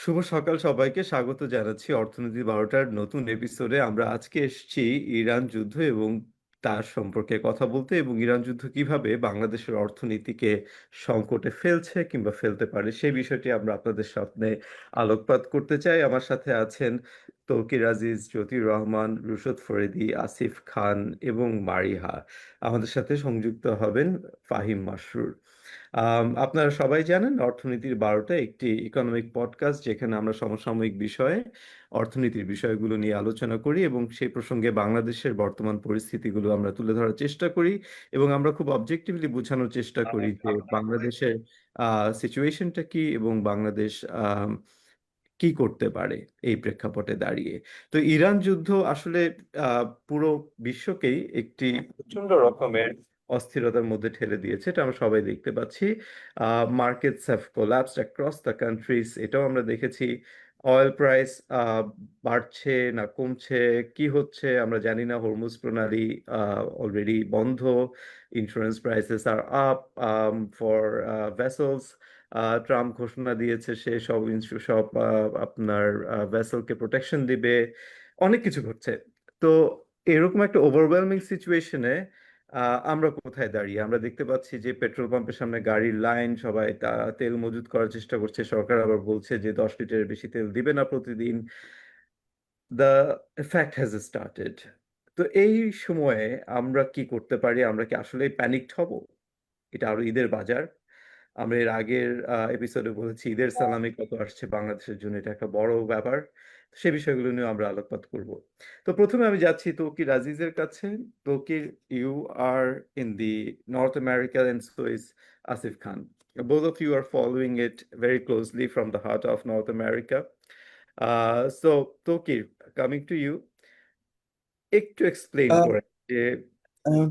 শুভ সকাল সবাইকে স্বাগত জানাচ্ছি অর্থনীতি বারোটার নতুন এপিসোডে। আমরা আজকে এসেছি ইরান যুদ্ধ এবং তার সম্পর্কে কথা বলতে, এবং ইরান যুদ্ধ কিভাবে বাংলাদেশের অর্থনীতিকে সংকটে ফেলছে কিংবা ফেলতে পারে সেই বিষয়টি আমরা আপনাদের সামনে আলোকপাত করতে চাই। আমার সাথে আছেন তৌকির আজিজ, জ্যোতির রহমান, রুশদ ফরিদী, আসিফ খান এবং মারিহা। আমাদের সাথে সংযুক্ত হবেন ফাহিম মাসরুর। আপনারা সবাই জানেন অর্থনীতির বারোটা একটি ইকোনমিক পডকাস্ট, যেখানে আমরা সমসাময়িক বিষয়ে অর্থনীতির বিষয়গুলো নিয়ে আলোচনা করি এবং সেই প্রসঙ্গে বাংলাদেশের বর্তমান পরিস্থিতিগুলো আমরা তুলে ধরার চেষ্টা করি, এবং আমরা খুব অবজেক্টিভলি বোঝানোর চেষ্টা করি যে বাংলাদেশের সিচুয়েশনটা কি এবং বাংলাদেশ কি করতে পারে এই প্রেক্ষাপটে দাঁড়িয়ে। তো ইরান যুদ্ধ আসলে পুরো বিশ্বকেই একটি প্রচন্ড রকমের অস্থিরতার মধ্যে ঠেলে দিয়েছে, এটা আমরা সবাই দেখতে পাচ্ছি। Markets have collapsed across the countries, এটাও আমরা দেখেছি। অয়েল প্রাইস বাড়ছে না কমছে, কি হচ্ছে আমরা জানি না। হরমুজ প্রণালী অলরেডি বন্ধ। Insurance prices R up for vessels. Trump ঘোষণা দিয়েছে সে সব আপনার ভেসেলকে প্রোটেকশন দিবে। অনেক কিছু ঘটছে। তো এরকম একটা ওভারওয়েলমিং সিচুয়েশনে আমরা কোথায় দাঁড়িয়ে? আমরা দেখতে পাচ্ছি যে পেট্রোল পাম্পের সামনে গাড়ির লাইন, সবাই তা তেল মজুত করার চেষ্টা করছে। সরকার আবার বলছে যে 10 লিটারের বেশি তেল দিবে না প্রতিদিন। The effect has started. তো এই সময়ে আমরা কি করতে পারি? আমরা কি আসলে প্যানিকড হব? এটা আরো ঈদের বাজার। আমরা এর আগের এপিসোডে বলেছি ঈদের সালামি কত আসছে বাংলাদেশের জন্য, এটা একটা বড় ব্যাপার। সে বিষয়গুলো নিয়ে আমরা আলোকপাত করব। তো প্রথমে আমি যাচ্ছি তৌকির আজিজের কাছে। Toukir, you are in the North America and so is Asif Khan. Both of you are following it very closely from the heart of North America. So Toukir, coming to you, একটু এক্সপ্লেইন Uh, করে যে uh,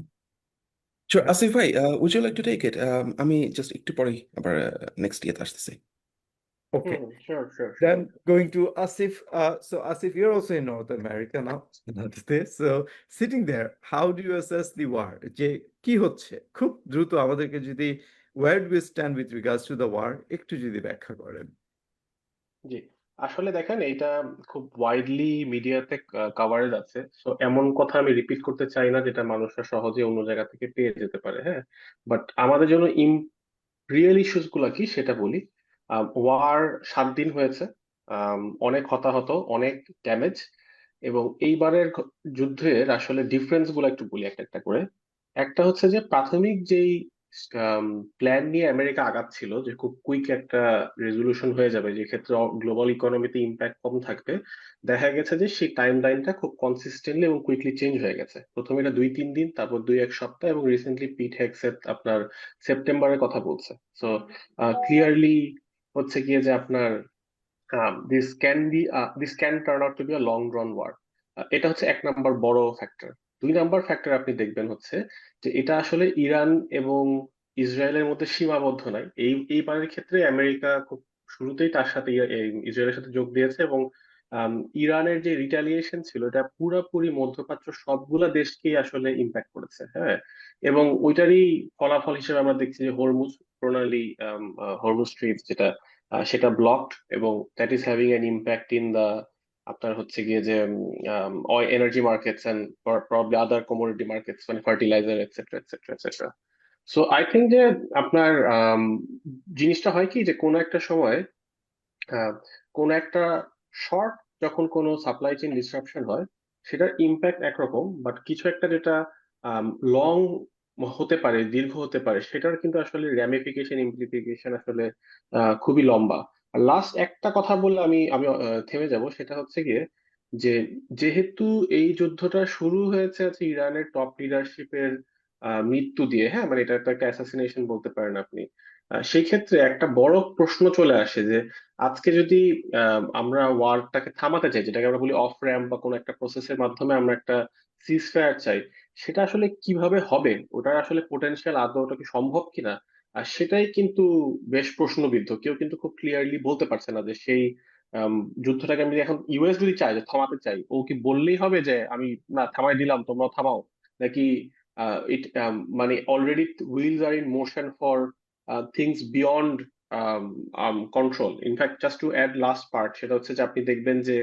sure, Asif ভাই, would you like to take it? আমি just একটু পরেই আবার next ইয়েতে আসতেছি। ওকে। Sure, sure, sure. Then going to Asif. So Asif, you're also in North America now, not this. So sitting there, how do you assess the war? যে কি হচ্ছে খুব দ্রুত আমাদেরকে যদি, where do we stand with regards to the war একটু যদি ব্যাখ্যা করেন। জি, আসলে দেখেন এইটা খুব ওয়াইডলি মিডিয়াতে কাভারেজ আছে, সো এমন কথা আমি রিপিট করতে চাই না যেটা মানুষরা সহজে অন্য জায়গা থেকে পেয়ে যেতে পারে। হ্যাঁ, বাট আমাদের জন্য রিয়েল ইস্যুস গুলা কি সেটা বলি। ওয়ার 7 দিন হয়েছে। অনেক হতাহত, অনেক ড্যামেজ, এবং এইবারের যুদ্ধের আসলে ডিফারেন্স গুলো একটু বলি একটা একটা করে। একটা হচ্ছে যে প্রাথমিক যেই প্ল্যান নিয়ে আমেরিকা আগাচ্ছিল যে খুব কুইক একটা রেজলিউশন হয়ে যাবে, যে ক্ষেত্রে গ্লোবাল ইকোনমিতে ইম্প্যাক্ট কম থাকবে, দেখা গেছে যে সেই টাইম লাইনটা খুব কনসিস্টেন্টলি এবং কুইকলি চেঞ্জ হয়ে গেছে। প্রথমে এটা 2-3 দিন, তারপর 2-1 সপ্তাহ, এবং রিসেন্টলি পিট হেগসেট আপনার সেপ্টেম্বরের কথা বলছে। সো ক্লিয়ারলি হচ্ছে গিয়ে যে আপনার this can turn out to be a long run war. এটা হচ্ছে 1 নাম্বার বড় ফ্যাক্টর। 2 নাম্বার ফ্যাক্টর আপনি দেখবেন হচ্ছে যে এটা আসলে ইরান এবং ইসরায়েলের মধ্যে সীমাবদ্ধ নয়। এইবারের ক্ষেত্রে আমেরিকা খুব শুরুতেই তার সাথে ইসরায়েলের সাথে যোগ দিয়েছে, এবং ইরানের যে রিটালিয়েশন ছিল এটা পুরাপুরি মধ্যপ্রাচ্য সবগুলা দেশকেই আসলে ইম্প্যাক্ট করেছে। হ্যাঁ, এবং ওইটারই ফলাফল হিসেবে আমরা দেখছি যে হরমুজ প্রণালী, হরমুজ স্ট্রিট যেটা, সেটা ব্লকড, এবং that is having an impact in the আপনার হচ্ছে গিয়ে যে energy markets and probably other commodity markets, মানে fertiliser etcetera etcetera etcetera. So I think যে আপনার জিনিসটা হয় কি যে কোনো একটা সময় আহ, কোন একটা শর্ট, যখন কোনো সাপ্লাই চেইন ডিসরাপশন হয়, সেটার ইম্প্যাক্ট একরকম, বাট কিছু একটা যেটা লং হতে পারে, দীর্ঘ হতে পারে, সেটার কিন্তু আসলে র্যামিফিকেশন, ইমপ্লিকেশন আসলে খুবই লম্বা। আর লাস্ট একটা কথা বললে আমি আমি থেমে যাব, সেটা হচ্ছে গিয়ে যে যেহেতু এই যুদ্ধটা শুরু হয়েছে আছে ইরানের টপ লিডারশিপের মৃত্যু দিয়ে, হ্যাঁ মানে এটা একটা অ্যাসাসিনেশন বলতে পারেন আপনি। সেই ক্ষেত্রে একটা বড় প্রশ্ন চলে আসে যে আজকে যদি আমরা ওয়ারটাকে থামাতে চাই, যেটাকে আমরা বলি অফ র্যাম্প বা কোনো একটা প্রসেসের মাধ্যমে আমরা একটা সিজ ফায়ার চাই, সেটা আসলে কিভাবে হবে, ওটার আসলে পোটেনশিয়াল আদৌ ওটা কি সম্ভব কিনা, আর সেটাই কিন্তু বেশ প্রশ্নবিদ্ধ। কেউ কিন্তু খুব ক্লিয়ারলি বলতে পারছে না যে সেই আম, যুদ্ধটাকে আমি এখন ইউএস যদি চাই যে থামাতে চাই, ও কি বললেই হবে যে আমি না থামাই দিলাম তোমরা থামাও, নাকি ইট মানে already wheels are in motion for things beyond control. In fact, just to add last part, সেটা হচ্ছে যে আপনি দেখবেন যে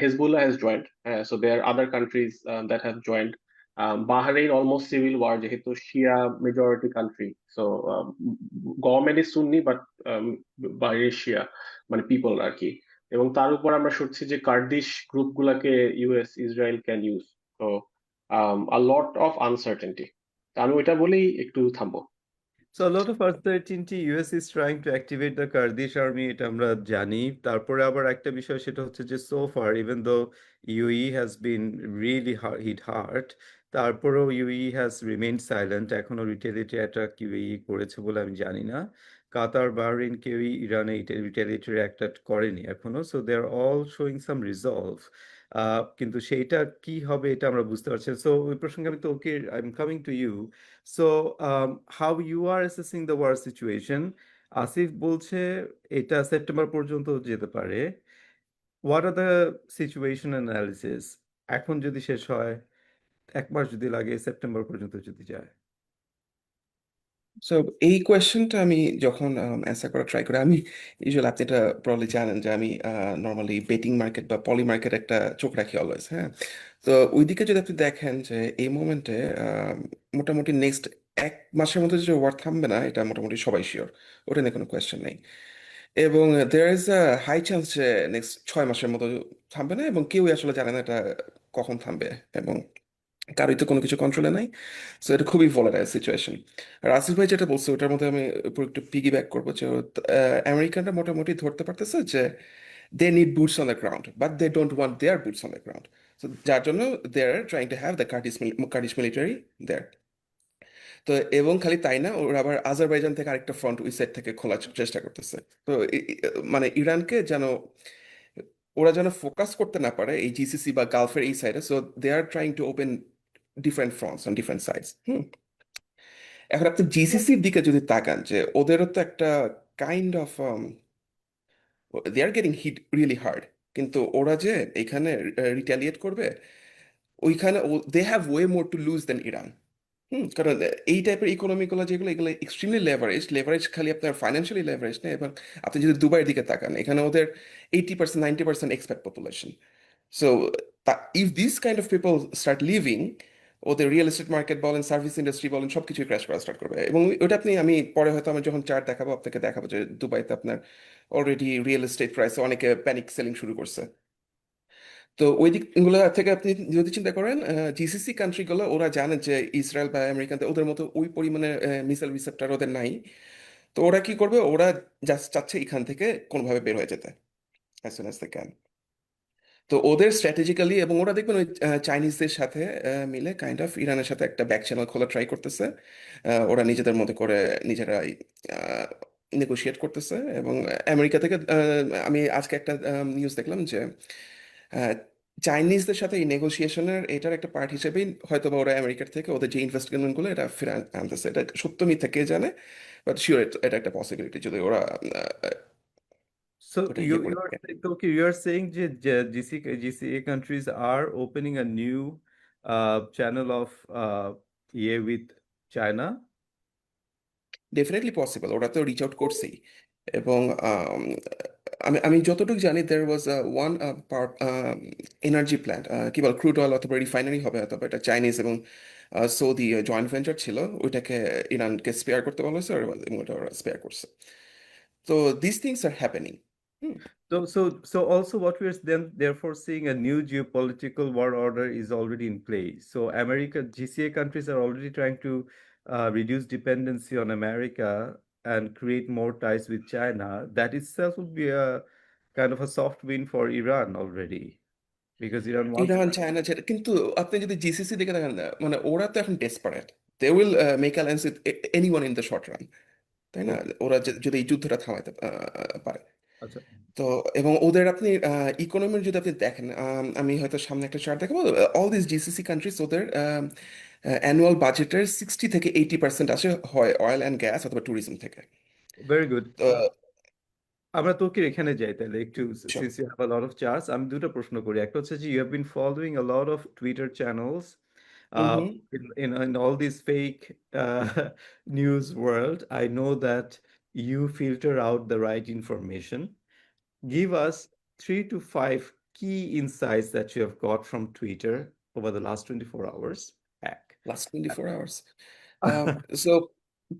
Hezbollah has joined, so there are other countries that have joined. Bahrain almost civil war যেহেতু Shia majority country, so government is Sunni but Bahrain Shia মানে people আর কি। এবং তার উপর আমরা শুনছি যে কার্দিশ গ্রুপ গুলাকে ইউএস ইসরায়েল ক্যান ইউজ, তো a lot of uncertainty। তো আমি ওইটা বলেই একটু থামবো। So a lot of uncertainty, US is trying to activate the Kurdish army, এটা আমরা জানি। তারপরে আবার একটা বিষয় সেটা হচ্ছে যে so far, even though UAE has been really hit hard, তারপরেও UAE has remained silent, এখনো retaliatory attack UAE করেছে বলে আমি জানি না। কাতার, বাহরিন কেউই ইরানে retaliatory attack করেনি এখনো, so they are all showing some resolve। কিন্তু সেইটা কি হবে এটা আমরা বুঝতে পারছি। সো ওই প্রসঙ্গে আমি তো okay, I am coming to you. So, how you are assessing the war situation? Asif বলছে এটা সেপ্টেম্বর পর্যন্ত যেতে পারে। What are the situation analysis? এখন যদি শেষ হয়, 1 মাস যদি লাগে, সেপ্টেম্বর পর্যন্ত যদি যায়। সো এই কোয়েশ্চেনটা আমি যখন অ্যান্সার করা ট্রাই করি, আমি ইউজুয়ালি, আপনি এটা প্রবলি জানেন যে আমি নর্মালি বেটিং মার্কেট বা পলি মার্কেট একটা চোখ রাখি অলওয়েজ, হ্যাঁ। তো ওইদিকে যদি আপনি দেখেন যে এই মোমেন্টে মোটামুটি নেক্সট 1 মাসের মধ্যে যে ওয়ার থামবে না, এটা মোটামুটি সবাই শিওর, ওটা নিয়ে কোনো কোয়েশ্চেন নেই। এবং there is a high chance যে নেক্সট 6 মাসের মতো থামবে না, এবং কেউই আসলে জানে না এটা কখন থামবে, এবং কারোই তো কোনো কিছু কন্ট্রোলে নাই। সো এটা খুবই ভলাটাইল সিচুয়েশন। আর আসিফ ভাই যেটা বলছে ওটার মধ্যে আমি উপর একটু পিগি ব্যাক করবো যে আমেরিকানরা মোটামুটি ধরতে পারতেছে যে they need boots on the ground, but they don't want their boots on the ground. So যার জন্য they are trying to have the Kurdish military there. তো এবং খালি তাই না, ওরা আবার আজারবাইজান থেকে আরেকটা ফ্রন্ট ওই সাইড থেকে খোলার চেষ্টা করতেছে। তো মানে ইরানকে যেন ওরা যেন ফোকাস করতে না পারে এই জিসিসি বা গালফের এই সাইডে, so they are trying to open different fronts on different sides. এখন আপনি জিসিসির দিকে যদি তাকান, যে ওদেরও তো একটা kind of they are getting hit really hard, কিন্তু ওরা যে এখানে রিটালিয়েট করবে, ওইখানে they have way more to lose than Iran. কারণ এই টাইপের ইকোনমিগুলো যেগুলো, এগুলো এক্সট্রিমলি লেভারেজ খালি আপনার ফাইন্যান্সিয়ালি লেভারেজ নেই। এবং আপনি যদি দুবাইয়ের দিকে তাকান, এখানে ওদের 80% 90% expat population. So if this kind of people start living, ওদের রিয়েল এস্টেট মার্কেট বলেন, সার্ভিস ইন্ডাস্ট্রি বলেন, সবকিছু ক্র্যাশ করা স্টার্ট করবে। এবং ওটা আমি পরে হয়তো আমি যখন চার্ট দেখাবো আপনাকে দেখাবো যে দুবাইতে আপনার অলরেডি রিয়েল এস্টেট প্রাইসে অনেকে প্যানিক সেলিং শুরু করছে। তো ওই দিকগুলো থেকে আপনি যদি চিন্তা করেন, জিসিসি কান্ট্রিগুলো ওরা জানে যে ইসরায়েল বা আমেরিকাতে ওদের মতো ওই পরিমাণে মিসাইল রিসেপ্টার ওদের নাই। তো ওরা কি করবে, ওরা জাস্ট চাচ্ছে এখান থেকে কোনোভাবে বের হয়ে যেতে as soon as they can. তো ওদের স্ট্র্যাটেজিক্যালি, এবং ওরা দেখবেন ওই চাইনিজদের সাথে মিলে কাইন্ড অফ ইরানের সাথে একটা ব্যাক চ্যানেল খোলা ট্রাই করতেছে। ওরা নিজেদের মধ্যে করে নিজেরাই নেগোশিয়েট করতেছে। এবং আমেরিকা থেকে আমি আজকে একটা নিউজ দেখলাম যে আহ, চাইনিজদের সাথে এই নেগোসিয়েশনের এটার একটা পার্ট হিসেবেই হয়তো বা ওরা আমেরিকার থেকে ওদের যে ইনভেস্টমেন্ট গুলো এটা ফিরে আনতেছে। এটা সত্য মিথ্যা কে জানে, বাট শিওর এটা একটা পসিবিলিটি যদি ওরা So ওটা you ইয়ে করে you are থাকে। okay, you are saying that GCA countries are opening a new channel of yeah, with China? Definitely possible, ওরা তো রিচ আউট করছেই। এবং আমি আমি যতটুকু জানি দের ওয়াজ ওয়ান এনার্জি প্ল্যান্ট, কি বল, ক্রুড অয়েল অথবা রিফাইনারি হবে, অথবা এটা চাইনিজ এবং সৌদি জয়েন্ট ভেঞ্চার ছিল, ওইটাকে ইরানকে স্পেয়ার করতে বলা হয়েছে, এবং ওটা ওরা স্পেয়ার করছে। তো this things are happening. So also what we are then therefore seeing, a new geopolitical war order is already in place. So America, GCA countries are already trying to reduce dependency on America and create more ties with China. That itself would be a kind of a soft win for Iran already, because Iran wants Iran, that. China, যেটা কিন্তু আপনি যদি GCC দিকে দেখেন না, মানে ওরা তো এখন desperate, they will make alliance with anyone in the short run, তাই না? Okay. ওরা যদি এই যুদ্ধটা থামাইতে পারে। আচ্ছা। তো এবং ওদের আপনি ইকোনমির যদি আপনি দেখেন, আমি হয়তো সামনে একটা চার্ট দেখাবো, অল দিস জিসিসি কান্ট্রিজ ওদের অ্যানুয়াল বাজেটের 60 থেকে 80% আসে হয় অয়েল অ্যান্ড গ্যাস অথবা ট্যুরিজম থেকে। Very good. তো আমরা তোকে এখানে যাই তাহলে একটু, sure. since you have a lot of charts, আমি দুটো প্রশ্ন করি। একটা হচ্ছে যে you have been following a lot of Twitter channels uh, Mhm. in all this fake news world. I know that you filter out the right information. Give us 3 to 5 key insights that you have got from Twitter over the last 24 hours. এক last 24 hours so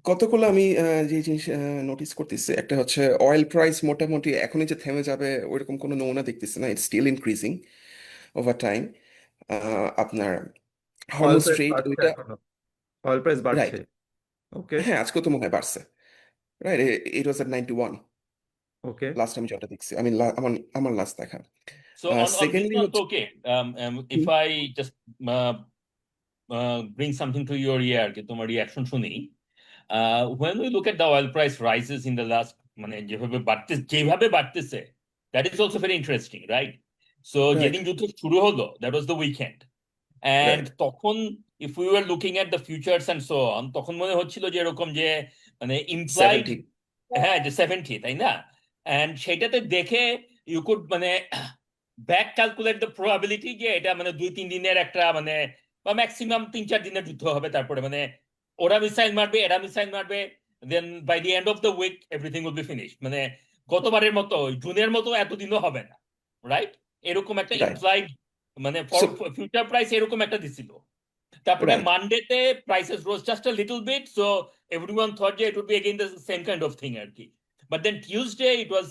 কতগুলো আমি যে জিনিস notice করতেছি, একটা হচ্ছে oil price মোটামুটি এখনই যে থেমে যাবে ওইরকম কোনো নমুনা দেখতেছি না, it's still increasing over time. আপনার অয়েল হরমুজ প্রাইস স্ট্রেইট বাড়ছে ওইটা, এখনো, অয়েল প্রাইস বাড়ছে। রাইট, ওকে, হ্যাঁ আজকে তো মনে হয় বাড়ছে, রাইট, ইট ওয়াজ এট 91 ওকে, লাস্ট আমি যেটা দেখছি, আমি আমার আমার লাস্ট দেখা। So on this secondly one, হচ্ছে okay, if I just bring something to your ear, कि তোমার reaction শুনি, when we look at the oil price rises in the last, মানে যেভাবে বাড়তেছে, that is also very interesting, right? So right যেদিন যুদ্ধ শুরু হলো, that was the weekend, and right তখন if we were looking at the futures and so on, তখন মনে হচ্ছিল যে এরকম যে মানে implied 70, হ্যাঁ যে 70, তাই না? and সেটাতে দেখে you could মানে ব্যাক ক্যালকুলেট দ্য প্রবাবিলিটি যে এটা মানে 2-3 দিনের একটা মানে বা ম্যাক্সিমাম 3-4 দিনের যুদ্ধ হবে, তারপরে মানে ওরা মিসাইল মারবে এরা মিসাইল মারবে, then by the end of the week everything will be finish, মানে গতবারের মতো জুনের মতো এতদিনও হবে না, রাইট? এরকম একটা রাইট, ইমপ্লাইড মানে সো ফিউচার প্রাইস এরকম একটা দিছিল। তারপরে রাইট, মানডেতে prices rose just a little bit, so everyone thought যে it would be again the same kind of thing আর কি, but then Tuesday it was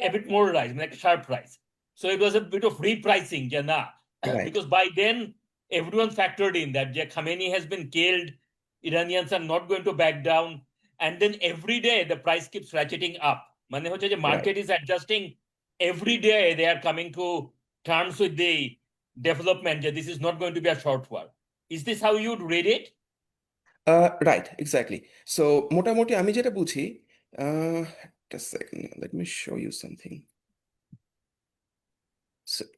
a bit more rise, মানে একটা sharp rise. So it was a bit of repricing, যে না, right, because by then everyone factored in that যে Khamenei has been killed, Iranians are not going to back down, and then every day the price keeps ratcheting up. মানে হচ্ছে যে right. market is adjusting every day, they are coming to terms with the development that this is not going to be a short war. Is this how you'd read it? Right, exactly. So মোটামুটি আমি যেটা বুঝি, একটা second, let me show you something.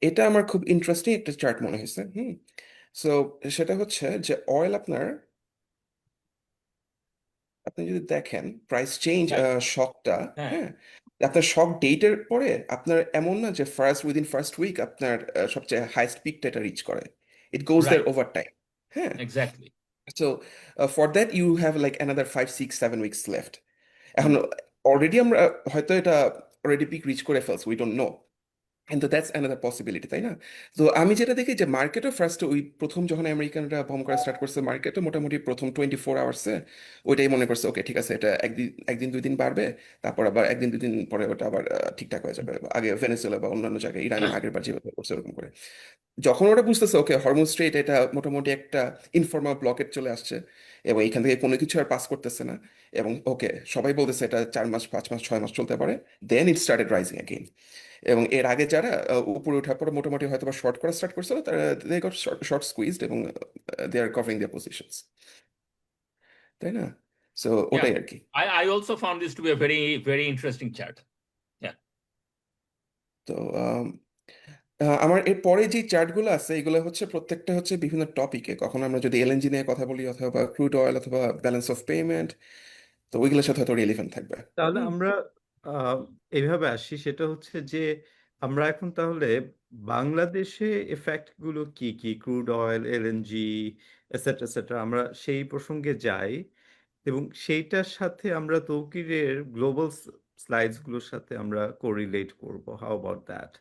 এটা আমার খুব interesting একটা chart মনে হয়েছে। সো সেটা হচ্ছে যে অয়েল আপনার, আপনি যদি দেখেন প্রাইস চেঞ্জ Right. শকটা, হ্যাঁ, হ্যাঁ, আপনার শক ডেটের পরে আপনার এমন না যে উইদিন ফার্স্ট উইক আপনার সবচেয়ে হাইস্ট পিকটা এটা রিচ করে, it goes there right, over time. হ্যাঁ, exactly. So for that you have like another 5-6-7 weeks left. এখন অলরেডি আমরা হয়তো এটা অলরেডি পিক রিচ করে ফেলছি, উই ডোন্ট নো, কিন্তু দ্যাটস অ্যানাদার পসিবিলিটি, তাই না? তো আমি যেটা দেখি যে মার্কেটও ফার্স্ট ওই প্রথম যখন আমেরিকানরা বম করা স্টার্ট করছে মার্কেটে, মোটামুটি প্রথম 24 আওয়ার্সে ওইটাই মনে করছে ওকে ঠিক আছে, এটা একদিন 2 দিন বাড়বে, তারপর আবার 1-2 দিন পরে ওটা আবার ঠিকঠাক হয়ে যাবে, আগে ভেনেজুয়েলা বা অন্যান্য জায়গায় ইরান আগের বার যেভাবে করছে ওরকম করে। যখন ওরা বুঝতেছে ওকে হরমুজ স্ট্রেইট এটা মোটামুটি একটা ইনফর্মাল ব্লকেট চলে আসছে এবং এখান থেকে কোনো কিছু আর পাস করতেছে না, এবং ওকে সবাই বলতেছে এটা 4 মাস 5 মাস 6 মাস চলতে পারে, দেন ইট স্টার্টেড রাইজিং অ্যাগেইন। এবং এর আগে যারা উপরে ওঠার পরে মোটামুটি হয়তো বা শর্ট করা স্টার্ট করছিল, তারা দে গট শর্ট স্কুইজড এবং দে আর কভারিং দেয়ার পজিশনস, তাই না? সো Yeah, ওটাই আর কি। I also found this to be a very, very interesting chart. Yeah. তো আমার এর পরে যে চার্টগুলো আছে এগুলো হচ্ছে প্রত্যেকটা হচ্ছে বিভিন্ন টপিকে, কখন আমরা যদি এলএনজি নিয়ে কথা বলি অথবা ক্রুড অয়েল অথবা ব্যালেন্স অফ পেমেন্ট, তো ওইগুলোর সাথে হয়তো রিলেভেন্ট থাকবে। তাহলে আমরা এইভাবে আসি, সেটা হচ্ছে যে আমরা এখন তাহলে বাংলাদেশে এফেক্ট গুলো কি কি, crude oil, LNG, etcetera etcetera, আমরা সেই প্রসঙ্গে যাই এবং সেইটার সাথে আমরা তৌকিরের গ্লোবাল স্লাইডস গুলোর সাথে আমরা কোরিলেট করব। How about that?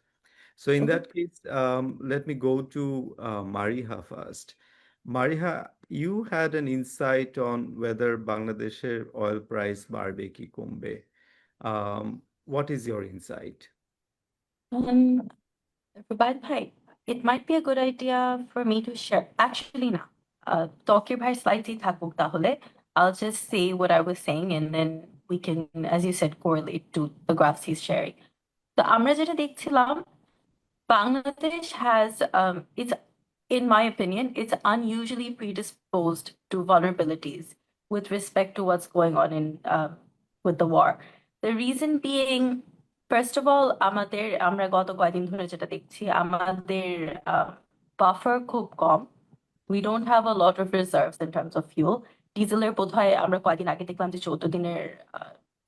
So in okay, that case, let me go to Mariha first. Mariha, you had an insight on whether Bangladesh's oil price বাড়বে কি কমবে. What is your insight? Rubaid Bhai, it might be a good idea for me to share. Actually, না. Tokir Bhai slightly থাকুক তাহলে. I'll just say what I was saying and then we can, as you said, correlate to the graphs he's sharing. তো আমরা যেটা দেখছিলাম, Bangladesh has, it's, in my opinion, it's unusually predisposed to vulnerabilities with respect to what's going on in with the war. The reason being, first of all, আমরা গত কয়েকদিন ধরে যেটা দেখছি, আমাদের buffer খুব কম. We don't have a lot of reserves in terms of fuel. ডিজেলের বোধহয় আমরা কয়েকদিন আগে দেখলাম যে 14 দিনের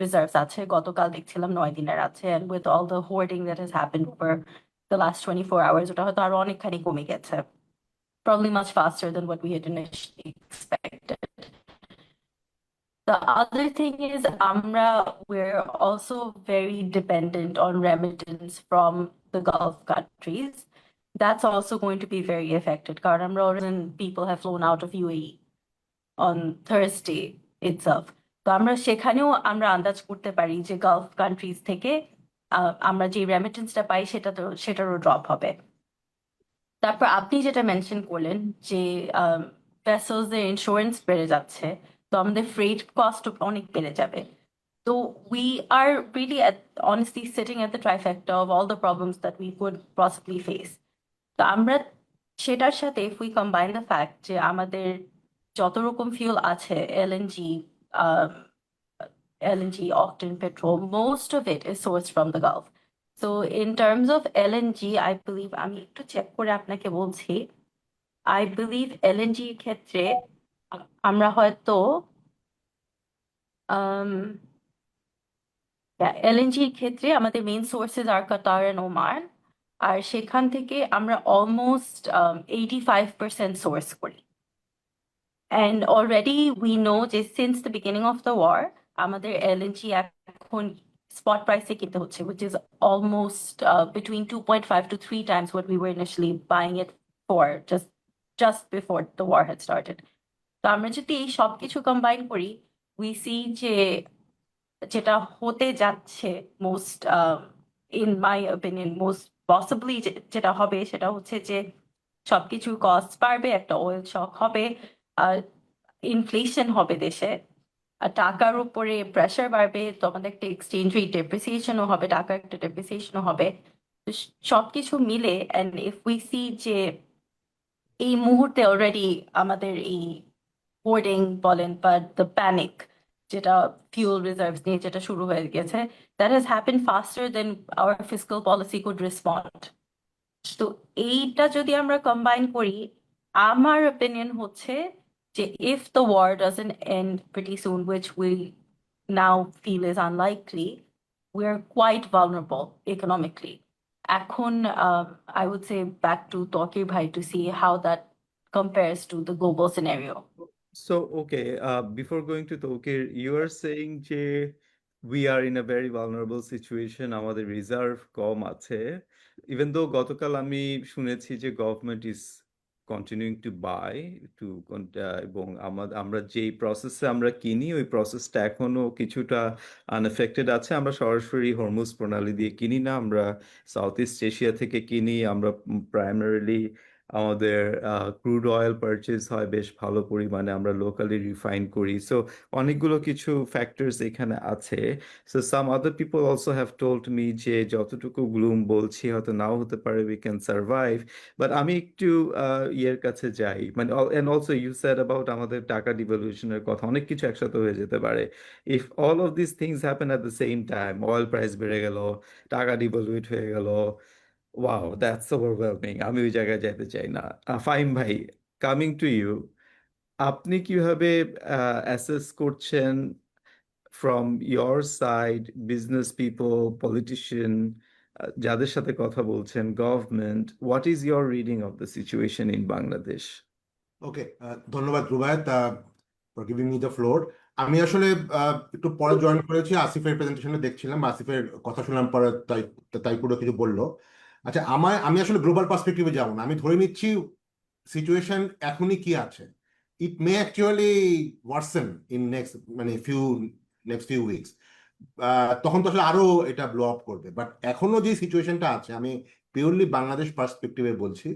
reserves আছে, গতকাল দেখছিলাম 9 দিনের আছে, and with all the hoarding that has happened over the last 24 hours, ওটা হয়তো আরো অনেকখানি কমে গেছে, probably much faster than what we had initially expected. The other thing is, we're also very dependent on remittance from the Gulf countries. That's also going to be very affected. কারণ আমরা already people have flown out of UAE on Thursday itself. তো আমরা সেখানেও আমরা আন্দাজ করতে পারি যে গালফ কান্ট্রিজ থেকে আমরা যে রেমিটেন্সটা পাই সেটারও ড্রপ হবে। তারপর আপনি যেটা মেনশন করলেন যে ভেসেলস এর ইন্স্যুরেন্স বেড়ে যাচ্ছে, তো আমাদের ফ্রেট কস্ট অনেক বেড়ে যাবে। So we are really honestly sitting at the trifecta of all the problems that we could possibly face. তো আমরা সেটার সাথে if we combine the fact যে আমাদের যত রকম fuel আছে, LNG, octane, petrol, most of it is sourced from the Gulf. So in terms of LNG, I believe, আমি একটু চেক করে আপনাকে বলছি, I believe LNG এর ক্ষেত্রে আমরা হয়তো LNG এর ক্ষেত্রে আমাদের মেইন সোর্সেস আর কাতার এন্ড ওমান, আর সেখান থেকে আমরা অলমোস্ট 85% সোর্স করি। And already we know যে since the beginning of the war, আমাদের LNG এখন spot price এ কিনতে হচ্ছে, which is almost between 2.5 to 3 times what we were initially buying it for just before the war had started. তো আমরা যদি এই সবকিছু কম্বাইন করি, we see যে যেটা হতে যাচ্ছে most in my opinion most possibly যেটা হবে সেটা হচ্ছে যে সবকিছুর কস্ট বাড়বে, একটা অয়েল শক হবে, ইনফ্লেশন হবে দেশে, আর টাকার উপরে প্রেসার বাড়বে, তো আমাদের একটা এক্সচেঞ্জ রেট ডেপ্রিসিয়েশনও হবে, টাকার একটা ডেপ্রিসিয়েশনও হবে। তো সবকিছু মিলে এন্ড ইফ উই সি যে এই মুহূর্তে অলরেডি আমাদের এই হোর্ডিং বলেন বা দ্য প্যানিক যেটা ফিউল রিজার্ভস নিয়ে যেটা শুরু হয়ে গেছে, that has happen faster than our fiscal policy could respond. তো এইটা যদি আমরা কম্বাইন করি, আমার অপিনিয়ন হচ্ছে যে if the war doesn't end pretty soon, which we now feel is unlikely, we're quite vulnerable economically. এখন I would say back to Tokir Bhai to see how that compares to the global scenario. So, okay, before going to Tokir, you are saying যে we are in a very vulnerable situation, আমাদের reserve কম আছে, even though গতকাল আমি শুনেছি যে government is continuing to buy এবং আমরা যেই প্রসেসে আমরা কিনি ওই প্রসেসটা এখনো কিছুটা আনএফেক্টেড আছে। আমরা সরাসরি হরমুজ প্রণালী দিয়ে কিনি না, আমরা সাউথ ইস্ট এশিয়া থেকে কিনি। আমরা প্রাইমারিলি আমাদের ক্রুড অয়েল পারচেজ হয় বেশ ভালো পরিমাণে, আমরা লোকালি রিফাইন করি। সো অনেকগুলো কিছু ফ্যাক্টরস এখানে আছে। So some other people also have told me যে যতটুকু গ্লুম বলছি হয়তো নাও হতে পারে, উই ক্যান সার্ভাইভ। বাট আমি একটু ইয়ের কাছে যাই, মানে and also you said about আমাদের টাকা ডিভ্যালুয়েশনের কথা, অনেক কিছু একসাথে হয়ে যেতে পারে। If all of this things happen at the same time, oil price বেড়ে গেল, টাকা ডিভ্যালুয়েট হয়ে গেল, ওয়াও, দ্যাটস ওভারওয়েলমিং। আমি ওই জায়গায় যেতে চাই না। ফাহিম ভাই, কামিং টু ইউ, আপনি কিভাবে অ্যাসেস করছেন from your side, business people, politician, যাদের সাথে কথা বলছেন, government, what is your reading of the situation in Bangladesh? Okay, ধন্যবাদ Rubayet for giving me the floor. আমি আসলে একটু পরে জয়েন করেছি, আসিফের প্রেজেন্টেশনে দেখছিলাম, আসিফের কথা শুনলাম পরে, তাই পুরো কিছু বললো। আচ্ছা, আমি আসলে গ্লোবাল পার্সপেক্টিভে যাবো না, আমি ধরে নিচ্ছি সিচুয়েশন এখনই কি আছে, it may actually worsen in next few weeks. তখন তো আসলে আরো এটা ব্লো আপ করবে, বাট এখনো যে সিচুয়েশনটা আছে, আমি পিওরলি বাংলাদেশ পার্সপেক্টিভে বলছি,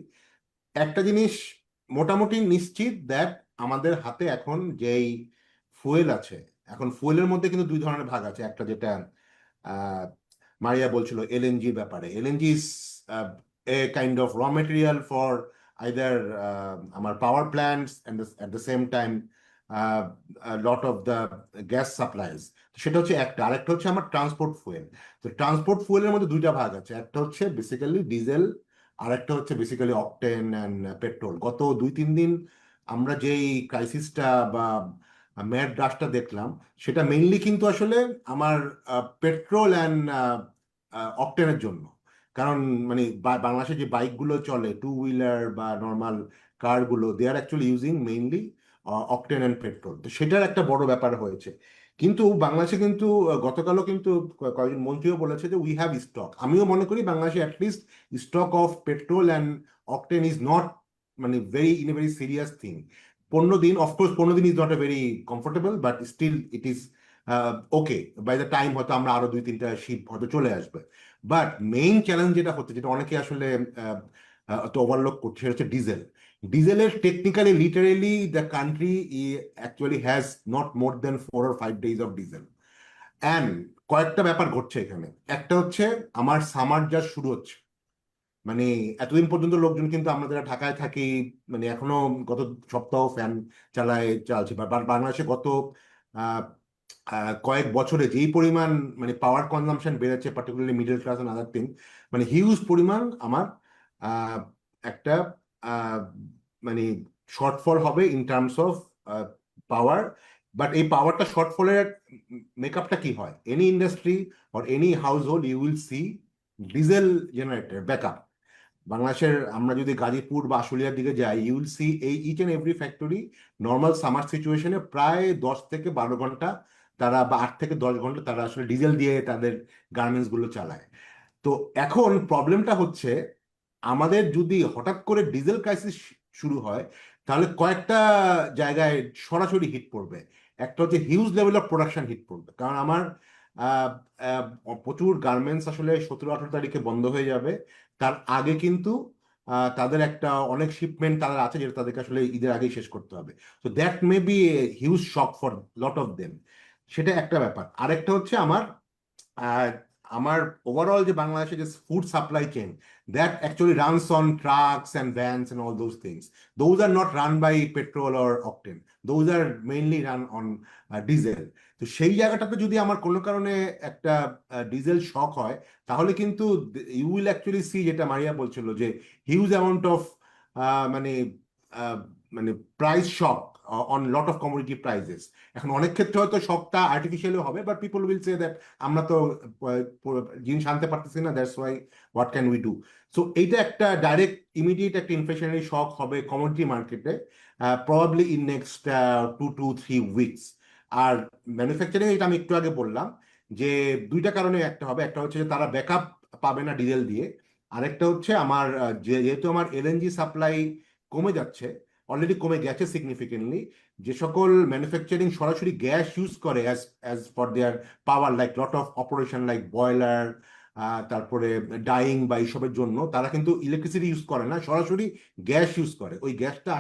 একটা জিনিস মোটামুটি নিশ্চিত, দ্যাট আমাদের হাতে এখন যেই ফুয়েল আছে, এখন ফুয়েলের মধ্যে কিন্তু দুই ধরনের ভাগ আছে। একটা যেটা মারিয়া বলছিল এলএনজি ব্যাপারে, LNG is a kind of raw material for either আমার power plants and at the same time lot of the gas supplies. সেটা হচ্ছে একটা। আরেকটা হচ্ছে আমার ট্রান্সপোর্ট ফুয়েল। তো ট্রান্সপোর্ট ফুয়েলের মধ্যে দুইটা ভাগ আছে, একটা হচ্ছে বেসিক্যালি ডিজেল, আর একটা হচ্ছে বেসিক্যালি অকটেন অ্যান্ড পেট্রোল। গত 2-3 দিন আমরা যেই ক্রাইসিসটা বা ম্যাড রাশটা দেখলাম, সেটা মেইনলি কিন্তু আসলে আমার পেট্রোল অ্যান্ড অকটেনের জন্য। কারণ মানে বাংলাদেশে যে বাইকগুলো চলে, টু হুইলার বা নর্মাল কারগুলো, they are actually using mainly octane and petrol. তো সেটার একটা বড় ব্যাপার হয়েছে। কিন্তু বাংলাদেশে কিন্তু গতকালও কিন্তু কয়েকজন মন্ত্রীও বলেছে যে উই হ্যাভ স্টক। আমিও মনে করি বাংলাদেশে at least stock of petrol and octane is not মানে in a very serious thing. 15 দিন, অফকোর্স 15 দিন is not a very comfortable, but still it is okay. By the time হয়তো আমরা আরো 2-3টা শিপ হয়তো চলে আসবে। বাট মেইন চ্যালেঞ্জ যেটা হচ্ছে, যেটা অনেকে আসলে তো ওভারলোক করছে, সেটা হচ্ছে ডিজেল। ডিজেলের technically literally the country actually has not more than 4 or 5 days of diesel. And কয়েকটা ব্যাপার ঘটছে এখানে। একটা হচ্ছে আমার সামার যা শুরু হচ্ছে, মানে এতদিন পর্যন্ত লোকজন কিন্তু আমরা যারা ঢাকায় থাকি, মানে এখনো গত সপ্তাহ ফ্যান চালছে। বাংলাদেশে গত আহ, কয়েক বছরে যেই পরিমাণ মানে পাওয়ার কনজাম্পশন বেড়েছে, particularly middle class and other thing, মানে হিউজ পরিমাণ আমার আহ, একটা আহ, মানে শর্টফল হবে in terms of power. But এই পাওয়ারটা শর্টফলের মেকআপটা কি হয়, any industry or any household you will see diesel generator backup. বাংলাদেশের আমরা যদি গাজীপুর বা আশুলিয়ার দিকে যাই, ইউ উইল সি এই each and every factory normal summer সিচুয়েশনে প্রায় 10 থেকে 12 ঘন্টা তারা, বা 8 থেকে 10 ঘন্টা তারা আসলে ডিজেল দিয়ে তাদের গার্মেন্টস গুলো চালায়। তো এখন প্রবলেমটা হচ্ছে, আমাদের যদি হঠাৎ করে ডিজেল ক্রাইসিস শুরু হয়, তাহলে কয়েকটা জায়গায় সরাসরি হিট পড়বে। একটা হচ্ছে huge level of production hit পড়বে, কারণ আমার আহ, আহ, প্রচুর গার্মেন্টস আসলে 17-18 তারিখে বন্ধ হয়ে যাবে। তার আগে কিন্তু তাদের একটা অনেক শিপমেন্ট তাদের আছে, যেটা তাদেরকে আসলে ঈদের আগেই শেষ করতে হবে। তো that may B a huge shock for lot of them. সেটা একটা ব্যাপার। আরেকটা হচ্ছে আহ, আমার ওভারঅল যে বাংলাদেশের যে food supply chain, that actually runs on trucks and vans and all those things. Those are not run by petrol or octane. Those are mainly run on diesel. তো সেই জায়গাটাতে যদি আমার কোনো কারণে একটা ডিজেল শক হয়, তাহলে কিন্তু ইউ উইল অ্যাকচুয়ালি সি, যেটা মারিয়া বলছিল, যে হিউজ অ্যামাউন্ট অফ মানে আহ, মানে price shock on lot of commodity prices. এখন অনেক ক্ষেত্রে হয়তো শকটা আর্টিফিশিয়ালও হবে, but people will say that আমরা তো জিনিস আনতে পারতেছি না, that's why what can we do. So এইটা একটা ডাইরেক্ট ইমিডিয়েট একটা ইনফ্লেশনারি শক হবে কমোডিটি মার্কেটে, probably in next 2 to 3 weeks। আর ম্যানুফ্যাকচারিং, এটা আমি একটু আগে বললাম যে দুইটা কারণে একটা হবে। একটা হচ্ছে যে তারা ব্যাকআপ পাবে না ডিজেল দিয়ে। আরেকটা হচ্ছে আমার যেহেতু আমার এলএনজি সাপ্লাই কমে যাচ্ছে, অলরেডি কমে গেছে সিগনিফিকেন্টলি, যে সকল ম্যানুফ্যাকচারিং সরাসরি গ্যাস ইউজ করে as for their power, like lot of operation like boiler, তারপরে ডাইং বা এইসবের জন্য তারা কিন্তু ইলেকট্রিসিটি ইউজ করে না, সরাসরি গ্যাস ইউজ করে। ওই গ্যাসটা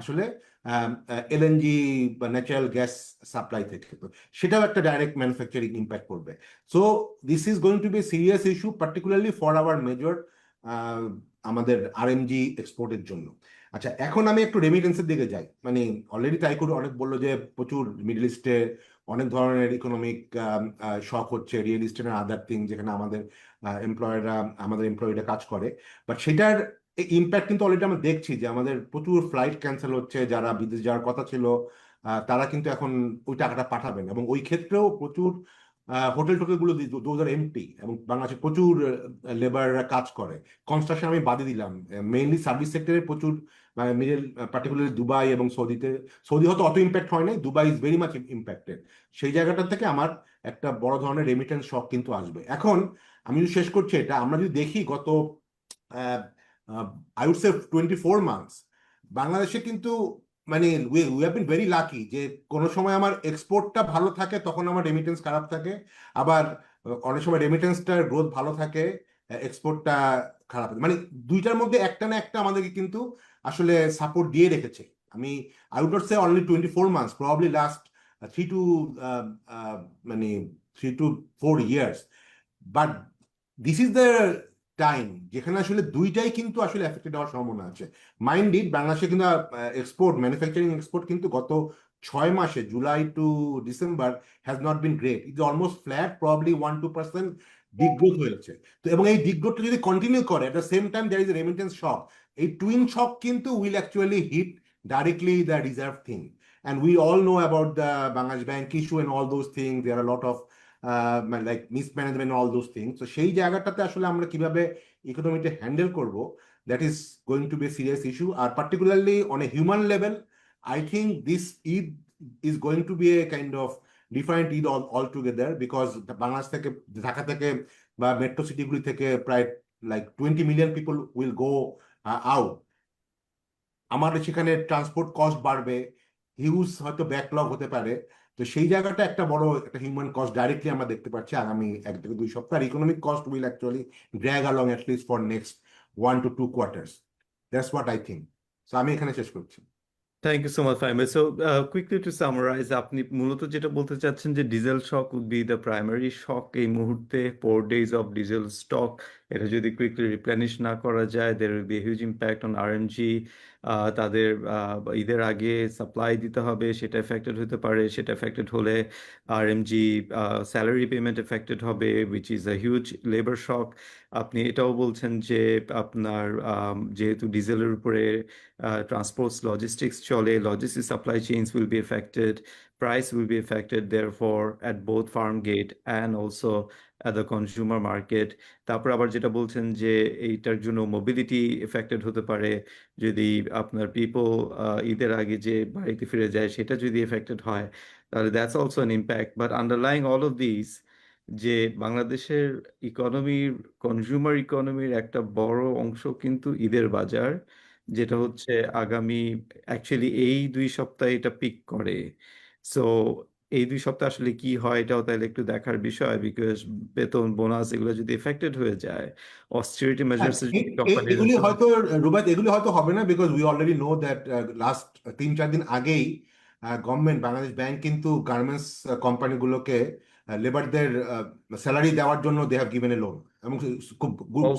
আসলে এলএনজি বা ন্যাচারাল গ্যাস সাপ্লাই থেকে। তো সেটাও একটা ডাইরেক্ট ম্যানুফ্যাকচারিং ইম্প্যাক্ট করবে। So this is going to be serious issue, particularly for our major আমাদের আরএমজি এক্সপোর্টের জন্য। আচ্ছা, এখন আমি একটু রেমিটেন্সের দিকে যাই। মানে অলরেডি তাইকুর অনেক বললো যে প্রচুর মিডল ইস্টে অনেক ধরনের ইকোনমিক শক হচ্ছে, রিয়েল ইস্টেট আর আদার থিং, যেখানে আমাদের এমপ্লয়িরা কাজ করে। বাট সেটার ইম্প্যাক্ট কিন্তু অলরেডি আমরা দেখছি যে আমাদের প্রচুর ফ্লাইট ক্যান্সেল হচ্ছে, যারা বিদেশ যাওয়ার কথা ছিল তারা কিন্তু এখন ওই টাকাটা পাঠাবেন, এবং ওই ক্ষেত্রেও প্রচুর হোটেল টোটেলগুলো দোজ আর এমটি, এবং বাংলাদেশে প্রচুর লেবাররা কাজ করে। কনস্ট্রাকশন আমি বাদে দিলাম, মেইনলি সার্ভিস সেক্টরে প্রচুর মিডল, পার্টিকুলারলি দুবাই এবং সৌদিতে। সৌদি হয়তো অত ইম্প্যাক্ট হয় নাই, Dubai is very much impacted. সেই জায়গাটা থেকে আমার একটা বড় ধরনের রেমিটেন্স শক কিন্তু আসবে। এখন আমি যদি শেষ করছি এটা, আমরা যদি দেখি গত আই উড সে 24 months, বাংলাদেশে কিন্তু মানে we have been very lucky যে কোনো সময় আমার এক্সপোর্টটা ভালো থাকে, তখন আমার রেমিটেন্স খারাপ থাকে। আবার অনেক সময় রেমিটেন্সটার গ্রোথ ভালো থাকে, এক্সপোর্টটা খারাপ থাকে। মানে দুইটার মধ্যে একটা না একটা আমাদেরকে কিন্তু আসলে সাপোর্ট দিয়ে রেখেছে। আমি I would not say only 24 months, probably last মানে 3 to 4 years। But this is the time যেখানে আসলে দুইটাই কিন্তু আসলে এফেক্টেড হওয়ার সম্ভাবনা আছে। মাইন্ড ইট, বাংলাদেশে কিন্তু এক্সপোর্ট, ম্যানুফ্যাকচারিং এক্সপোর্ট কিন্তু গত 6 মাসে, July to December, has not been great. It almost flat, probably 1-2% degrowth হয়েছে। তো এবং এই ডিগ্রোথটা যদি কন্টিনিউ করে, at the same time there is a remittance shock, এই টুইন শক কিন্তু will actually hit directly the reserve thing. And we all know about the Bangladesh Bank issue and all those things. There are a lot of like mismanagement and all those things. So সেই জায়গাটাতে আসলে আমরা কিভাবে ইকোনমিটা handle করব, that is going to be serious issue. আর particularly on a human level, I think this Eid is going to be a kind of different Eid altogether because Bangladesh থেকে ঢাকা থেকে বা মেট্রো সিটিগুলি থেকে প্রায় like 20 million people will go out. আমাদের সেখানে transport cost বাড়বে, huge হয়তো ব্যাকলগ হতে পারে। তো সেই জায়গাটা একটা বড় একটা হিউম্যান কস্ট ডাইরেক্টলি আমরা দেখতে পাচ্ছি আগামী 1 থেকে 2 সপ্তাহ। Economic cost will actually drag along at least for next 1 to 2 quarters. That's what I think. So আমি এখানে শেষ করছি। Thank you so much, Fahim. So, quickly to summarize, আপনি মূলত যেটা বলতে চাচ্ছেন যে diesel shock would be the primary shock এই মুহূর্তে, 4 days of diesel stock, এটা যদি quickly replenish না করা যায়, there will be a huge impact on RMG, তাদের ঈদের আগে সাপ্লাই দিতে হবে, সেটা affected হতে পারে, সেটা affected হলে RMG salary payment affected হবে, which is a huge labor shock. আপনি এটাও বলছেন যে আপনার যেহেতু ডিজেলের উপরে transports, logistics chole, logistics supply chains will be affected, price will be affected, therefore, at both farm gate and also at the consumer market. তারপর আবার যেটা বলছেন যে এইটার জন্য মোবিলিটি এফেক্টেড হতে পারে, যদি আপনার পিপল ঈদের আগে যে বাড়িতে ফিরে যায় সেটা যদি এফেক্টেড হয়, তাহলে that's also an impact. But underlying all of this, যে বাংলাদেশের ইকোনমির, কনজিউমার ইকোনমির একটা বড় অংশ কিন্তু ঈদের বাজার, যেটা হচ্ছে আগামী অ্যাকচুয়ালি এই 2 সপ্তাহে এটা পিক করে। সো এই 2 সপ্তাহ আসলে কি হয় এটাও তাহলে একটু দেখার বিষয়, বিকজ বেতন বোনাস এগুলো যদি এফেক্টেড হয়ে যায়, অস্টেরিটি মেজার্স যদি কোম্পানির এগুলি হয়তো রুবাত এগুলি হয়তো হবে না, because we already know that last 3-4 দিন আগেই গভর্নমেন্ট বাংলাদেশ ব্যাংক কিন্তু গার্মেন্টস কোম্পানিগুলোকে লেবারদের স্যালারি দেওয়ার জন্য they have given a loan, এবং খুব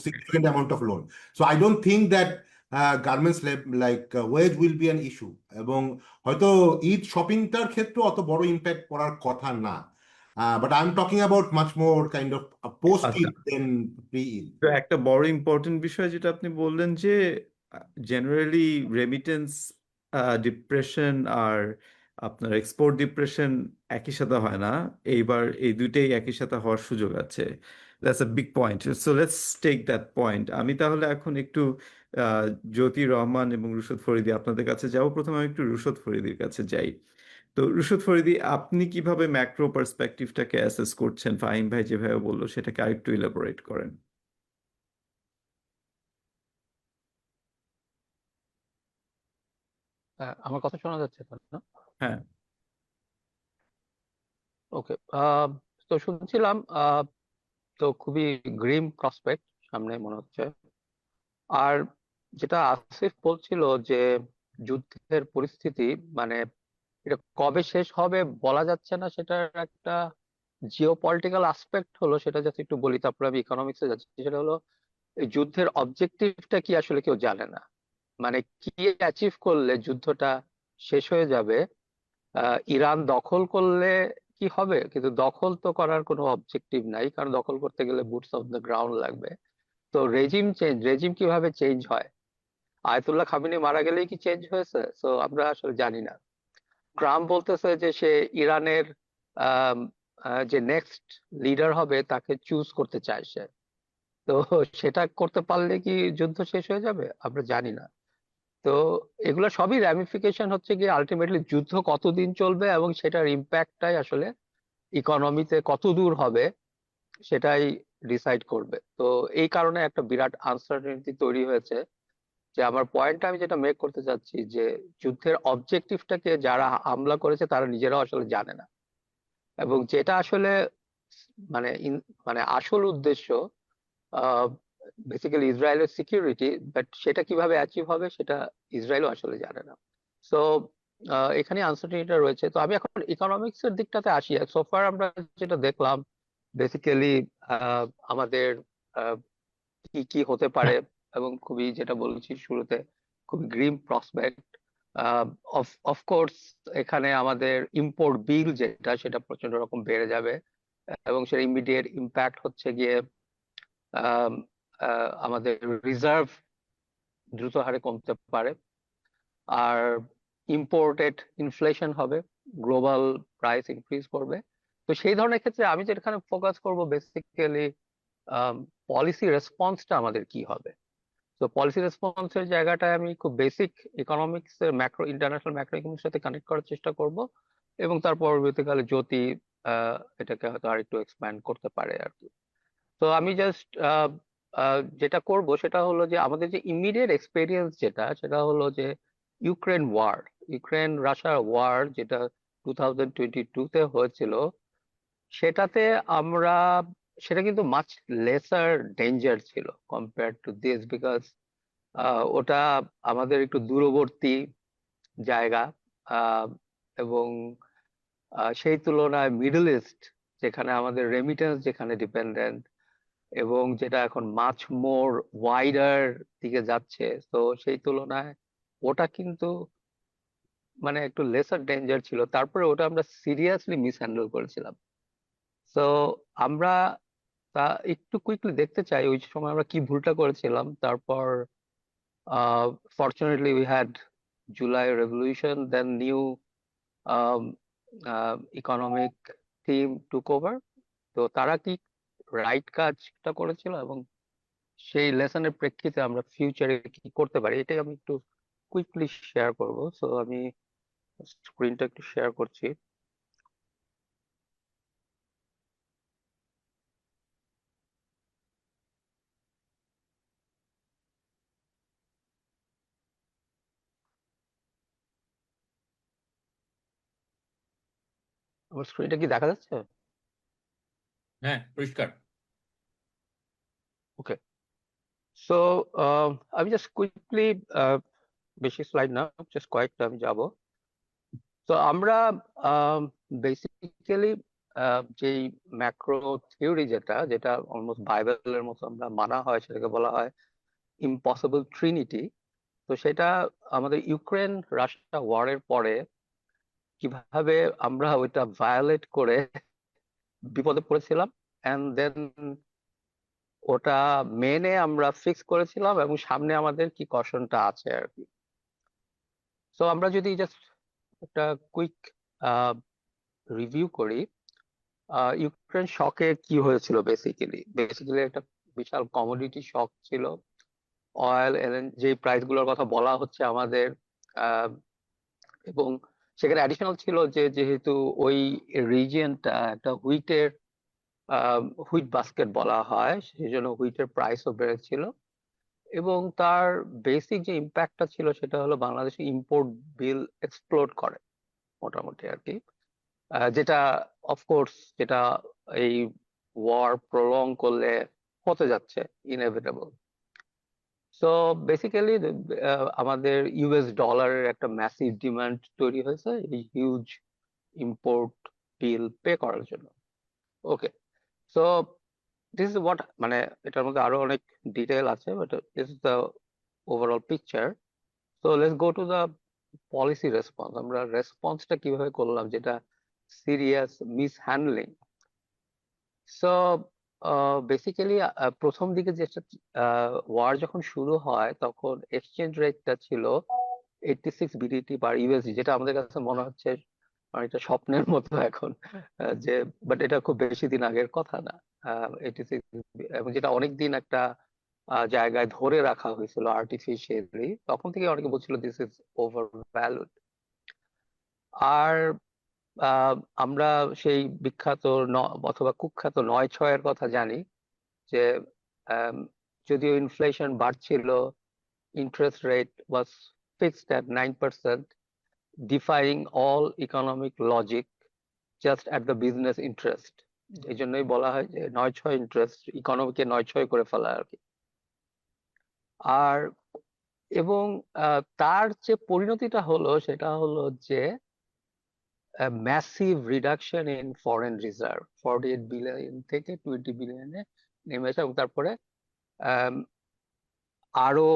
significant amount of loan. So I don't think that garments like wage will be an issue, এবং হয়তো ঈদ শপিংটার ক্ষেত্রে অত বড় ইম্প্যাক্ট পড়ার কথা না। But I'm talking about much more kind of a post-Eid than pre-Eid. তো একটা বড় ইম্পর্টেন্ট বিষয় যেটা আপনি বললেন যে জেনারেলি রেমিটেন্স ডিপ্রেশন আর আপনার এক্সপোর্ট ডিপ্রেশন একই সাথে হয় না, এইবার এই দুইটাই একই সাথে হওয়ার সুযোগ আছে। That's a big point, so let's take that point. আমি তাহলে এখন একটু জ্যোতি রহমান এবং রুশদ ফরিদি আপনাদের কাছে যাব। প্রথমে আমি একটু রুশদ ফরিদির কাছে যাই। তো রুশদ ফরিদি, আপনি কিভাবে ম্যাক্রো পার্সপেক্টিভটাকে অ্যাসেস করছেন? ফাহিম ভাই যেভাবে বললো সেটাকে আরেকটু ইলাবোরেট করেন। আমার কথা শোনা যাচ্ছে তো না? হ্যাঁ, ওকে। তো শুনছিলাম, তো খুবই গ্রিম প্রসপেক্ট সামনে মনে হচ্ছে। আর যেটা আসিফ বলছিল যে যুদ্ধের পরিস্থিতি, মানে এটা কবে শেষ হবে বলা যাচ্ছে না, সেটার একটা জিওপলিটিক্যাল আসপেক্ট হলো, সেটা যাতে একটু বলি, তারপরে আমি ইকোনমিক্সে যাচ্ছি। সেটা হলো এই যুদ্ধের অবজেক্টিভটা কি আসলে কেউ জানে না। মানে কি অ্যাচিভ করলে যুদ্ধটা শেষ হয়ে যাবে। ইরান দখল করলে কি হবে, কিন্তু দখল তো করার কোনো অবজেক্টিভ নাই, কারণ দখল করতে গেলে বুটস অফ দ্য গ্রাউন্ড লাগবে। তো রেজিম কিভাবে চেঞ্জ হয়? আয়াতুল্লাহ খামেনি মারা গেলেই কি চেঞ্জ হয়েছে? তো আমরা আসলে জানি না। ট্রাম্প বলতেছে যে সে ইরানের আম, যে নেক্সট লিডার হবে তাকে চুজ করতে চায় সে। তো সেটা করতে পারলে কি যুদ্ধ শেষ হয়ে যাবে? আমরা জানি না। তো এগুলো সবই র্যামিফিকেশন হচ্ছে কি আলটিমেটলি যুদ্ধ কতদিন চলবে এবং সেটার ইম্প্যাক্টটাই আসলে ইকোনমিতে কত দূর হবে সেটাই ডিসাইড করবে। তো এই কারণে একটা বিরাট আনসার্টেনিটি তৈরি হয়েছে। যে আমার পয়েন্টটা আমি যেটা মেক করতে চাচ্ছি যে যুদ্ধের অবজেক্টিভটাকে যারা হামলা করেছে তারা নিজেরাও আসলে জানে না, এবং যেটা আসলে মানে মানে আসল উদ্দেশ্য বেসিক্যালি ইসরায়েলের সিকিউরিটি, বাট সেটা কিভাবে অ্যাচিভ হবে সেটা ইসরায়েলও আসলে জানে না। সো এখানে আনসার্টেনিটিটা রয়েছে। তো আমি এখন ইকোনমিক্স এর দিকটাতে আসি। সোফার আমরা যেটা দেখলাম বেসিক্যালি আমাদের কি কি হতে পারে, এবং খুবই যেটা বলেছি শুরুতে খুবই গ্রিম প্রসপেক্ট। অফকোর্স এখানে আমাদের ইম্পোর্ট বিল যেটা সেটা প্রচন্ড রকম বেড়ে যাবে, এবং সেটা ইমিডিয়েট ইম্প্যাক্ট হচ্ছে গিয়ে আম, আমাদের রিজার্ভ দ্রুত হারে কমতে পারে, আর ইম্পোর্টেড ইনফ্লেশন হবে, গ্লোবাল প্রাইস ইনক্রিজ করবে। তো সেই ধরনের ক্ষেত্রে আমি যেখানে ফোকাস করব বেসিক্যালি পলিসি রেসপন্সটা আমাদের কি হবে। তো তো পলিসি রেসপন্সের জায়গাটায় আমি খুব বেসিক ইকোনমিক্স এর ইন্টারন্যাশনাল ম্যাক্রো ইকোনমিক্স সাথে কানেক্ট করার চেষ্টা করব, এবং তার পরবর্তীকালে জ্যোতি এটাকে হয়তো আর একটু এক্সপ্যান্ড করতে পারে আর কি। তো আমি জাস্ট যেটা করব সেটা হলো যে আমাদের যে ইমিডিয়েট এক্সপেরিয়েন্স সেটা হলো যে ইউক্রেন রাশিয়া ওয়ার যেটা 2022-তে হয়েছিল, সেটাতে আমরা সেটা কিন্তু মাচ লেসার ডেঞ্জার ছিল কম্পেয়ার টু দিস, বিকজ ওটা আমাদের একটু দূরবর্তী জায়গা, আহ, এবং সেই তুলনায় মিডল ইস্ট যেখানে আমাদের রেমিটেন্স যেখানে ডিপেন্ডেন্ট, এবং যেটা এখন মাছ মোর ওয়াইডার দিকে যাচ্ছে, তো সেই তুলনায় ওটা কিন্তু মানে একটু লেসার ডেঞ্জার ছিল। তারপরে ওটা আমরা সিরিয়াসলি মিসহ্যান্ডেল করেছিলাম। তো আমরা তা একটু কুইকলি দেখতে চাই ওই সময় আমরা কি ভুলটা করেছিলাম। তারপর fortunately we had July revolution, then new economic team took over. তো তারা কি রাইট কাজটা করেছিল, এবং সেই লেসনের প্রেক্ষিতে আমরা ফিউচারে কি করতে পারি, এটাই আমি একটু কুইকলি শেয়ার করব। সো আমি স্ক্রিনটা একটু শেয়ার করছি। আমার স্ক্রিনটা কি দেখা যাচ্ছে? হ্যাঁ, পরিষ্কার। ওকে। সো আমি জাস্ট কুইকলি, বেশি স্লাইড না, জাস্ট কয়েকটা আমি যাব। তো আমরা বেসিক্যালি যেই ম্যাক্রো থিওরি যেটা যেটা অলমোস্ট বাইবেলের মতো আমরা মানা হয়, সেটাকে বলা হয় ইম্পসিবল ট্রিনিটি। তো সেটা আমাদের ইউক্রেন রাশিয়া ওয়ারের পরে কিভাবে আমরা ওইটা ভায়োলেট করে বিপদে পড়েছিলাম, এন্ড দেন ওটা মেনে আমরা ফিক্স করেছিলাম, এবং সামনে আমাদের কি কশনটা আছে আর কি। তো আমরা যদি জাস্ট একটা কুইক রিভিউ করি, ইউক্রেন শকে কি হয়েছিল। বেসিক্যালি একটা বিশাল কমোডিটি শক ছিল। অয়েল যে প্রাইস গুলোর কথা বলা হচ্ছে আমাদের, আহ, এবং সেখানে অ্যাডিশনাল ছিল যে যেহেতু ওই রিজিয়নটা একটা হুইট বাস্কেট বলা হয়, সেই জন্য হুইটের প্রাইসও বেড়েছিল। এবং তার বেসিক যে ইম্প্যাক্টটা ছিল সেটা হলো বাংলাদেশে ইম্পোর্ট বিল এক্সপ্লোড করে মোটামুটি আর কি, যেটা অফকোর্স যেটা এই ওয়ার প্রলং করলে হতে যাচ্ছে, ইনএভিটেবল। সো বেসিক্যালি আমাদের ইউএস ডলারের একটা ম্যাসিভ ডিমান্ড তৈরি হয়েছে এই হিউজ ইম্পোর্ট বিল পে করার জন্য। ওকে, সো দিস ইজ হোয়াট, মানে এটার মধ্যে আরো অনেক ডিটেল আছে, but this is the overall picture. So let's go to the policy response. আমরা রেসপন্সটা কিভাবে করলাম, যেটা সিরিয়াস মিসহ্যান্ডলিং। সো বেসিক্যালি প্রথম দিকে যেটা ওয়ার যখন শুরু হয় তখন এক্সচেঞ্জ রেটটা ছিল 86 বিডিটি পার ইউএসডি, যেটা আমাদের কাছে মনে হচ্ছে এটা স্বপ্নের মতো এখন, যে বাট এটা খুব বেশি দিন আগের কথা না। 86, এবং যেটা অনেকদিন একটা জায়গায় ধরে রাখা হয়েছিল আর্টিফিশিয়ালি, তখন থেকে অনেকে বলছিল দিস ইজ ওভার ভ্যালুড। আর আহ, আমরা সেই বিখ্যাত অথবা কুখ্যাত 9/6-এর কথা জানি, যে আম, যদিও ইনফ্লেশন বাড়ছিল, interest rate was fixed at 9%, defying all economic logic just at the business interest. এই জন্যই বলা হয় যে 9/6 ইন্টারেস্ট ইকোনমিকে 9/6 করে ফেলা আর কি। আর এবং তার যে পরিণতিটা হলো সেটা হলো যে massive reduction in foreign reserve, 48 billion থেকে 20 বিলিয়নে নেমেছে, এবং তারপরে আম, আরো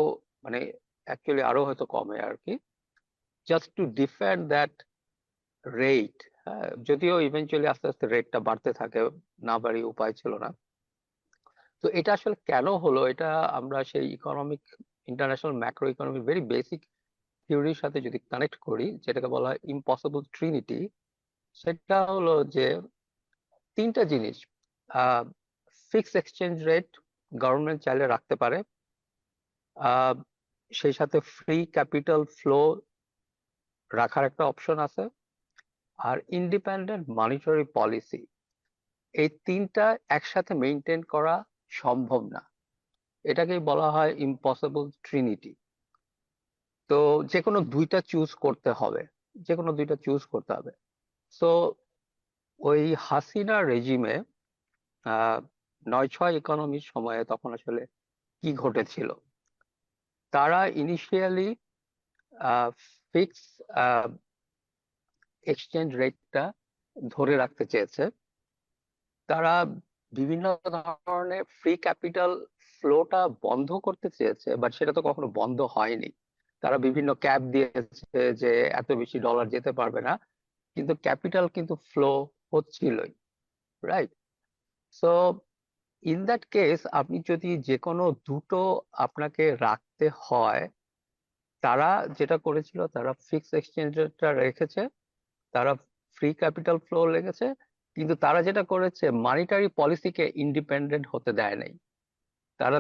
মানে অ্যাকচুয়ালি আরো হয়তো কমে আর কি, just to defend that rate. যদিও ইভেন্চুয়ালি আস্তে আস্তে রেটটা বাড়তে থাকে, না বাড়িয়ে উপায় ছিল না। তো এটা আসলে কেন হলো, এটা আমরা সেই international macro economic very basic থিওরির সাথে যদি কানেক্ট করি, যেটাকে বলা হয় ইম্পসিবল ট্রিনিটি, সেটা হলো যে তিনটা জিনিস। ফিক্সড এক্সচেঞ্জ রেট গভর্নমেন্ট চাইলে রাখতে পারে, আহ, সেই সাথে ফ্রি ক্যাপিটাল ফ্লো রাখার একটা অপশন আছে, আর ইন্ডিপেন্ডেন্ট মনিটারি পলিসি। এই তিনটা একসাথে মেনটেন করা সম্ভব না, এটাকেই বলা হয় ইম্পসিবল ট্রিনিটি। তো যে কোনো দুইটা চুজ করতে হবে, যে কোনো দুইটা চুজ করতে হবে। সো ওই হাসিনা রেজিমে 9/6 ইকোনমির সময়ে তখন আসলে কি ঘটেছিল, তারা ইনিশিয়ালি ফিক্স এক্সচেঞ্জ রেটটা ধরে রাখতে চেয়েছে। তারা বিভিন্ন ধরনের ফ্রি ক্যাপিটাল ফ্লোটা বন্ধ করতে চেয়েছে, বাট সেটা তো কখনো বন্ধ হয়নি। তারা বিভিন্ন ক্যাপ দিয়েছে যে এত বেশি ডলার যেতে পারবে না, কিন্তু ক্যাপিটাল কিন্তু ফ্লো হচ্ছিলই, right? So in that case আপনি যদি যে কোনো দুটো আপনাকে রাখতে হয়, তারা যেটা করেছিল তারা ফিক্স এক্সচেঞ্জটা রেখেছে, তারা ফ্রি ক্যাপিটাল ফ্লো লেগেছে, কিন্তু তারা যেটা করেছে মানিটারি পলিসিকে ইন্ডিপেন্ডেন্ট হতে দেয় নাই। তারা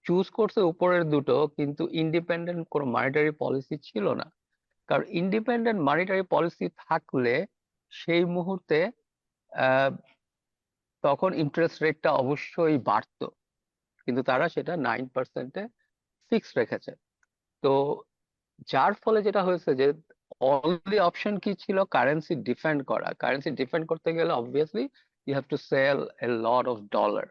চুজ করছে উপরের দুটো, কিন্তু ইন্ডিপেন্ডেন্ট কোনো মানিটারি পলিসি ছিল না। কারণ ইন্ডিপেন্ডেন্ট মানিটারি পলিসি থাকলে সেই মুহূর্তে আহ, তখন ইন্টারেস্ট রেটটা অবশ্যই বাড়তো, কিন্তু তারা সেটা 9%-এ ফিক্স রেখেছে। তো যার ফলে যেটা হয়েছে যে অনলি অপশন কি ছিল, কারেন্সি ডিফেন্ড করা। কারেন্সি ডিফেন্ড করতে গেলে obviously you have to sell a lot of dollar.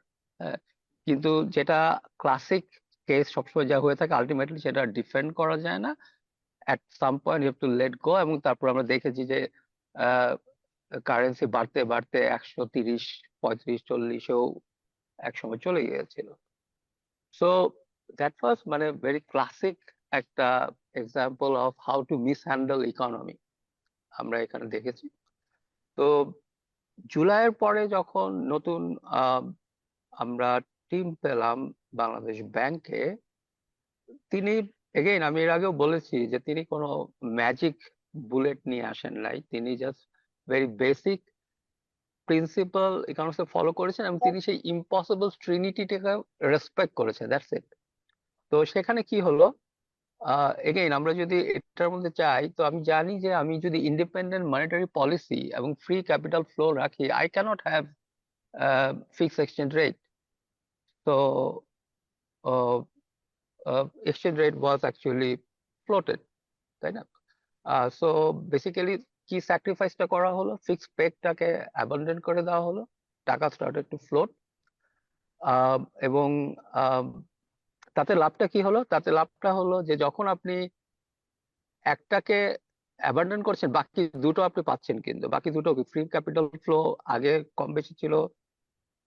কিন্তু যেটা ক্লাসিক কেস সবসময় যা হয়ে থাকে, আলটিমেটলি সেটা ডিফেন্ড করা যায় না। At some point you have to let go. এবং তারপর আমরা দেখেছি যে কারেন্সি বাড়তে বাড়তে 130, 35, 40-এও একসময় চলে গিয়েছিল। সো দ্যাট ওয়াজ মানে ভেরি ক্লাসিক একটা example of how to mishandle economy আমরা এখানে দেখেছি। তো জুলাইয়ের পরে যখন নতুন আহ, আমরা টিম পেলাম বাংলাদেশ ব্যাংকে, তিনি এগেইন আমি এর আগেও বলেছি যে তিনি কোনো ম্যাজিক বুলেট নিয়ে আসেন নাই, তিনি জাস্ট ভেরি বেসিক প্রিন্সিপাল ইকোনমিক্সে ফলো করেছেন, এবং তিনি সেই ইম্পসিবল ট্রিনিটিটাকে রেসপেক্ট করেছেন, দ্যাটস ইট। তো সেখানে কি হলো, এগেইন আমরা যদি এটার মধ্যে চাই, তো আমি জানি যে আমি যদি ইন্ডিপেন্ডেন্ট মনিটারি পলিসি এবং ফ্রি ক্যাপিটাল ফ্লো রাখি, I can't have fix exchange rate. তো exchange rate was actually floated, তাই না? সো বেসিক্যালি কি স্যাক্রিফাইসটা করা হলো, ফিক্স পেগটাকে অ্যাবান্ডন করে দেওয়া হলো, টাকা স্টার্টেড টু ফ্লোট। এবং আহ, তাতে লাভটা কি হলো, তাতে লাভটা হলো যে যখন আপনি একটাকে অ্যাবান্ডন করছেন, বাকি দুটো আপনি পাচ্ছেন। কিন্তু বাকি দুটো ফ্রি ক্যাপিটাল ফ্লো আগে কম বেশি ছিল,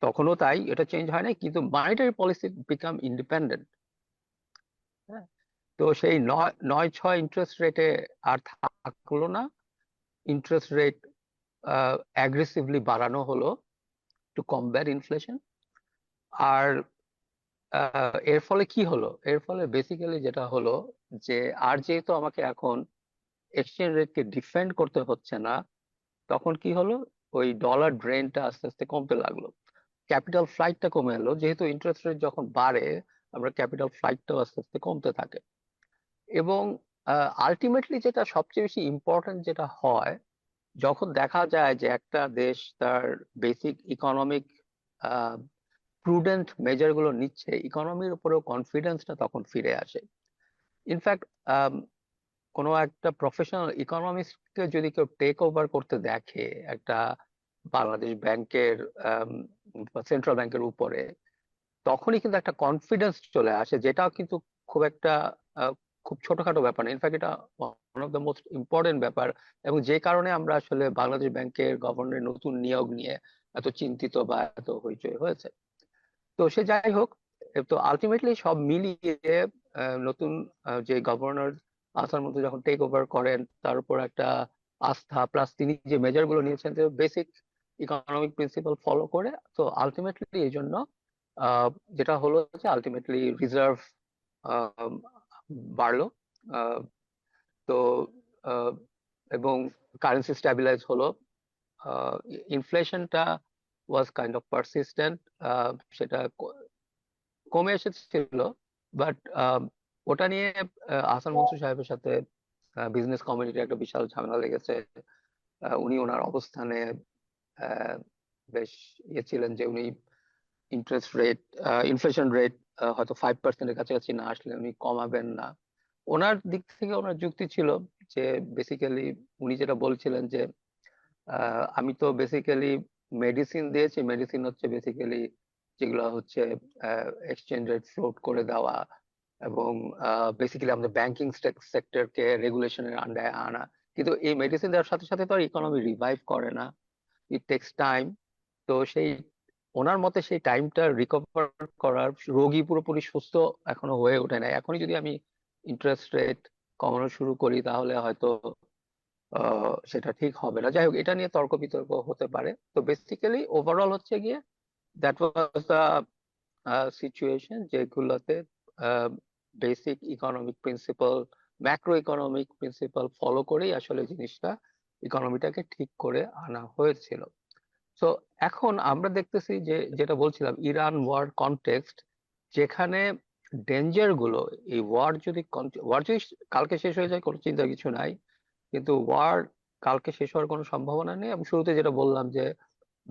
তখনও তাই, এটা চেঞ্জ হয় না, কিন্তু মনিটারি পলিসি বিকাম ইন্ডিপেন্ডেন্ট। হ্যাঁ, তো সেই 9/6 ইন্টারেস্ট রেটে আর থাকলো না, ইন্টারেস্ট রেট অ্যাগ্রেসিভলি বাড়ানো হলো টু কমব্যাট ইনফ্লেশন। আর এর ফলে কি হলো, এর ফলে বেসিক্যালি যেটা হলো যে আর যেহেতু আমাকে এখন এক্সচেঞ্জ রেটকে ডিফেন্ড করতে হচ্ছে না, তখন কি হলো, ওই ডলার ড্রেনটা আস্তে আস্তে কমতে লাগলো, ক্যাপিটাল ফ্লাইটটা কমে এলো। যেহেতু ইন্টারেস্ট রেট যখন বাড়ে, আমরা ক্যাপিটাল ফ্লাইটটাও আস্তে আস্তে কমতে থাকে। এবং আলটিমেটলি যেটা সবচেয়ে বেশি ইম্পর্টেন্ট যেটা হয়, যখন দেখা যায় যে একটা দেশ তার বেসিক ইকোনমিক প্রুডেন্ট মেজার গুলো নিচ্ছে, ইকোনমির উপরেও কনফিডেন্সটা তখন ফিরে আসে। ইনফ্যাক্ট কোনো একটা প্রফেশনাল ইকোনমিস্টকে যদি কেউ টেক ওভার করতে দেখে একটা বাংলাদেশ ব্যাংকের সেন্ট্রাল ব্যাংকের উপরে, তখনই কিন্তু একটা কনফিডেন্স চলে আসে, যেটাও কিন্তু খুব একটা খুব ছোটখাটো ব্যাপার না। ইনফ্যাক্ট এটা one of the most important ব্যাপার, এবং যে কারণে আমরা আসলে বাংলাদেশ ব্যাংকের গভর্নরের নতুন নিয়োগ নিয়ে এত চিন্তিত বা এত হইচই হয়েছে। তো সে যাই হোক, তো আলটিমেটলি সব মিলিয়ে নতুন যে গভর্নর আসার মধ্যে যখন টেক ওভার করেন, তার উপর একটা আস্থা, প্লাস তিনি যে মেজার গুলো নিয়েছেন যে বেসিক ইকোনমিক প্রিন্সিপাল ফলো করে, তো আলটিমেটলি এই জন্য আহ, যেটা হলো যে আলটিমেটলি রিজার্ভ বাড়লো। আহ, তো আহ, এবং কারেন্সি স্ট্যাবিলাইজ হলো। ইনফ্লেশনটা ওয়াজ কাইন্ড অফ পারসিস্টেন্ট, সেটা কমে এসেছিল, বাট ওটা নিয়ে আহসান মনসুর সাহেবের সাথে বিজনেস কমিউনিটির একটা বিশাল ঝামেলা লেগেছে। উনি ওনার অবস্থানে বেশ ইয়ে ছিলেন যে উনি ইনফ্লেশন রেট হয়তো 5%-এর কাছাকাছি না আসলে উনি কমাবেন না। ওনার দিক থেকে ওনার যুক্তি ছিল যে বেসিক্যালি উনি যেটা বলছিলেন যে আমি তো বেসিক্যালি মেডিসিন দিয়েছি, মেডিসিন হচ্ছে বেসিক্যালি যেগুলো হচ্ছে এক্সচেঞ্জ রেট ফ্লোট করে দেওয়া এবং বেসিক্যালি আমাদের ব্যাংকিং সেক্টরকে রেগুলেশনের আন্ডারে আনা, কিন্তু এই মেডিসিন দেওয়ার সাথে সাথে তো আর ইকোনমি রিভাইভ করে না, ইট টেক্স টাইম। তো সেই ওনার মতে সেই টাইমটা রিকভার করার, রোগী পুরোপুরি সুস্থ এখনো হয়ে ওঠে না, এখনই যদি আমি ইন্টারেস্ট রেট কমানো শুরু করি তাহলে হয়তো সেটা ঠিক হবে না। যাই হোক, এটা নিয়ে তর্ক বিতর্ক হতে পারে। তো বেসিক্যালি ওভারঅল হচ্ছে গিয়ে দ্যাট ওয়াজ দ্য সিচুয়েশন, যেগুলোতে basic economic principle, macro economic principle follow করেই আসলে জিনিসটা ইকোনমিটাকে ঠিক করে আনা হয়েছিল। তো এখন আমরা দেখতেছি যে যেটা বলছিলাম, ইরান ওয়ার কনটেক্সট, যেখানে ডেঞ্জার গুলো, এই ওয়ার যদি কালকে শেষ হয়ে যায় কোনো চিন্তা কিছু নাই, কিন্তু ওয়ার কালকে শেষ হওয়ার কোনো সম্ভাবনা নেই। আমি শুরুতে যেটা বললাম যে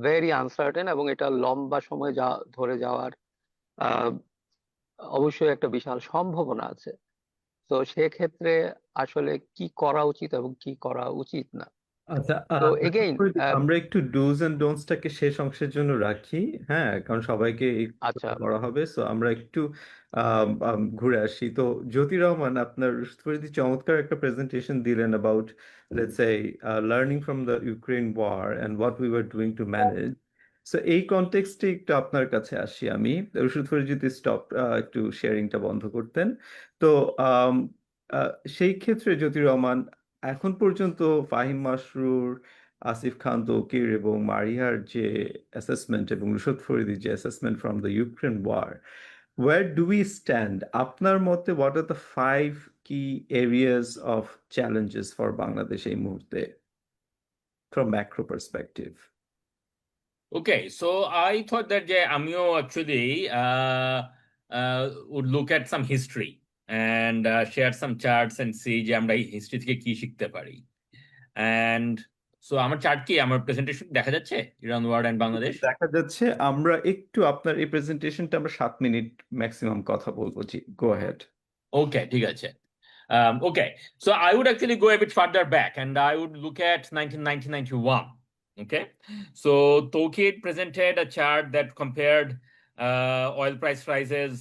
ভেরি আনসার্টেন, এবং এটা লম্বা সময় ধরে যাওয়ার আহ অবশ্যই একটা বিশাল সম্ভাবনা আছে। তো সেক্ষেত্রে আসলে কি করা উচিত এবং কি করা উচিত না। আচ্ছা, তো এগেইন আমরা একটু ডুজ এন্ড ডোন্টসটাকে শেষ অংশের জন্য রাখি। হ্যাঁ, কারণ সবাইকে আচ্ছা, করা হবে, সো আমরা একটু ঘুরে আসি। তো জ্যোতি রহমান, আপনার চমৎকার একটা প্রেজেন্টেশন দিলেন about, let's say, learning from the Ukraine war and what we were doing to manage. So এই কনটেক্সটে একটু আপনার কাছে আসি আমি। রশিদ ফরিদ যদি একটু শেয়ারিংটা বন্ধ করতেন। তো আম, সেই ক্ষেত্রে জ্যোতি রহমান, এখন পর্যন্ত ফাহিম মাসরুর, আসিফ খান তৌকির এবং মারিয়ার যে অ্যাসেসমেন্ট এবং রুশদ ফরিদির যে assessment from the Ukraine war, where do we stand? আপনার মতে, what are the 5 key areas of challenges for Bangladesh এই মুহূর্তে from macro perspective? Okay, so I thought that Amio actually would look at some history and share some charts and see যে আমরা এই history থেকে কি শিখতে পারি। And so আমার চার্ট কি, আমার প্রেজেন্টেশন দেখা যাচ্ছে, ইরান ওয়ার এন্ড বাংলাদেশ? দেখা যাচ্ছে। আমরা একটু আপনার এই প্রেজেন্টেশনটা আমরা 7 মিনিট ম্যাক্সিমাম কথা বলবো। জি, গো হেড। Okay, ঠিক আছে। Okay, so I would actually go a bit further back and I would look at 1991. Okay, so Tokid presented a chart that compared oil price rises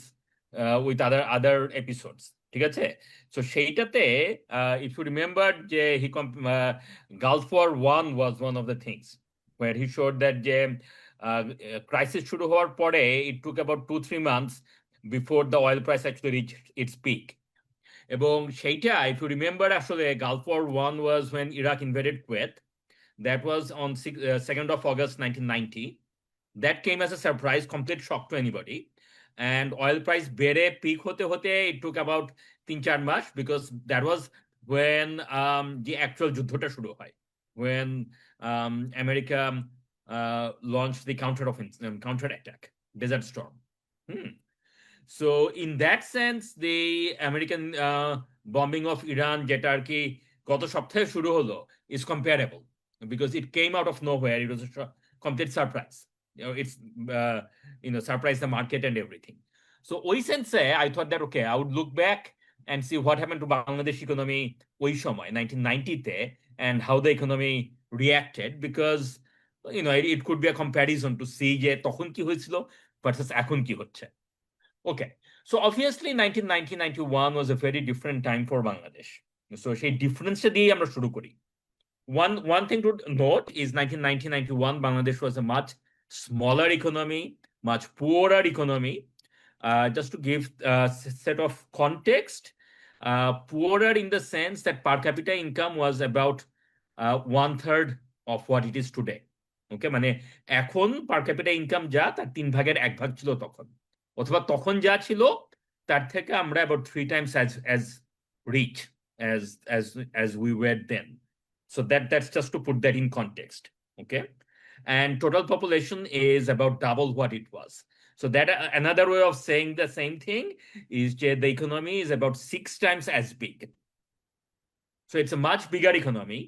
with other episodes. ঠিক আছে, so সেইটাতে if you remember যে Gulf War 1 was one of the things where he showed that যে crisis শুরু হওয়ার পরে it took about 2-3 months before the oil price actually reached its peak. এবং সেইটা, if you remember, আসলে Gulf War 1 was when Iraq invaded Kuwait. That was on 2nd of August 1990. That came as a surprise, complete shock to anybody. And oil price বেড়ে peak হতে হতে it took about 3-4 mass, because that was when the actual যুদ্ধটা শুরু হয়, when America launched the counter attack, Desert Storm. So in that sense, the American bombing of Iran, যেটা আর কি গত সপ্তাহে শুরু হলো, is comparable because it came out of nowhere. It was a complete surprise. It's surprised the market and everything. So ওই sense I thought that okay, I would look back and see what happened to Bangladesh economy ওই সময় 1990-তে and how the economy reacted, because it could be a comparison to see যে তখন কি হয়েছিল versus এখন কি হচ্ছে। Okay, so obviously 1990-91 was a very different time for Bangladesh. So সেই ডিফারেন্সটা দিয়ে আমরা শুরু করি। One thing to note is 1990-91 Bangladesh was a much smaller economy, much poorer economy. Just to give a set of context, poorer in the sense that per capita income was about 1/3 of what it is today. Okay, মানে এখন per capita income যা, তার 3 ভাগের 1 ভাগ ছিল তখন, অথবা তখন যা ছিল তার থেকে আমরা about 3 times as rich as we were then. So that's just to put that in context. Okay, and total population is about double what it was. So that another way of saying the same thing is that the economy is about 6 times as big. So it's a much bigger economy.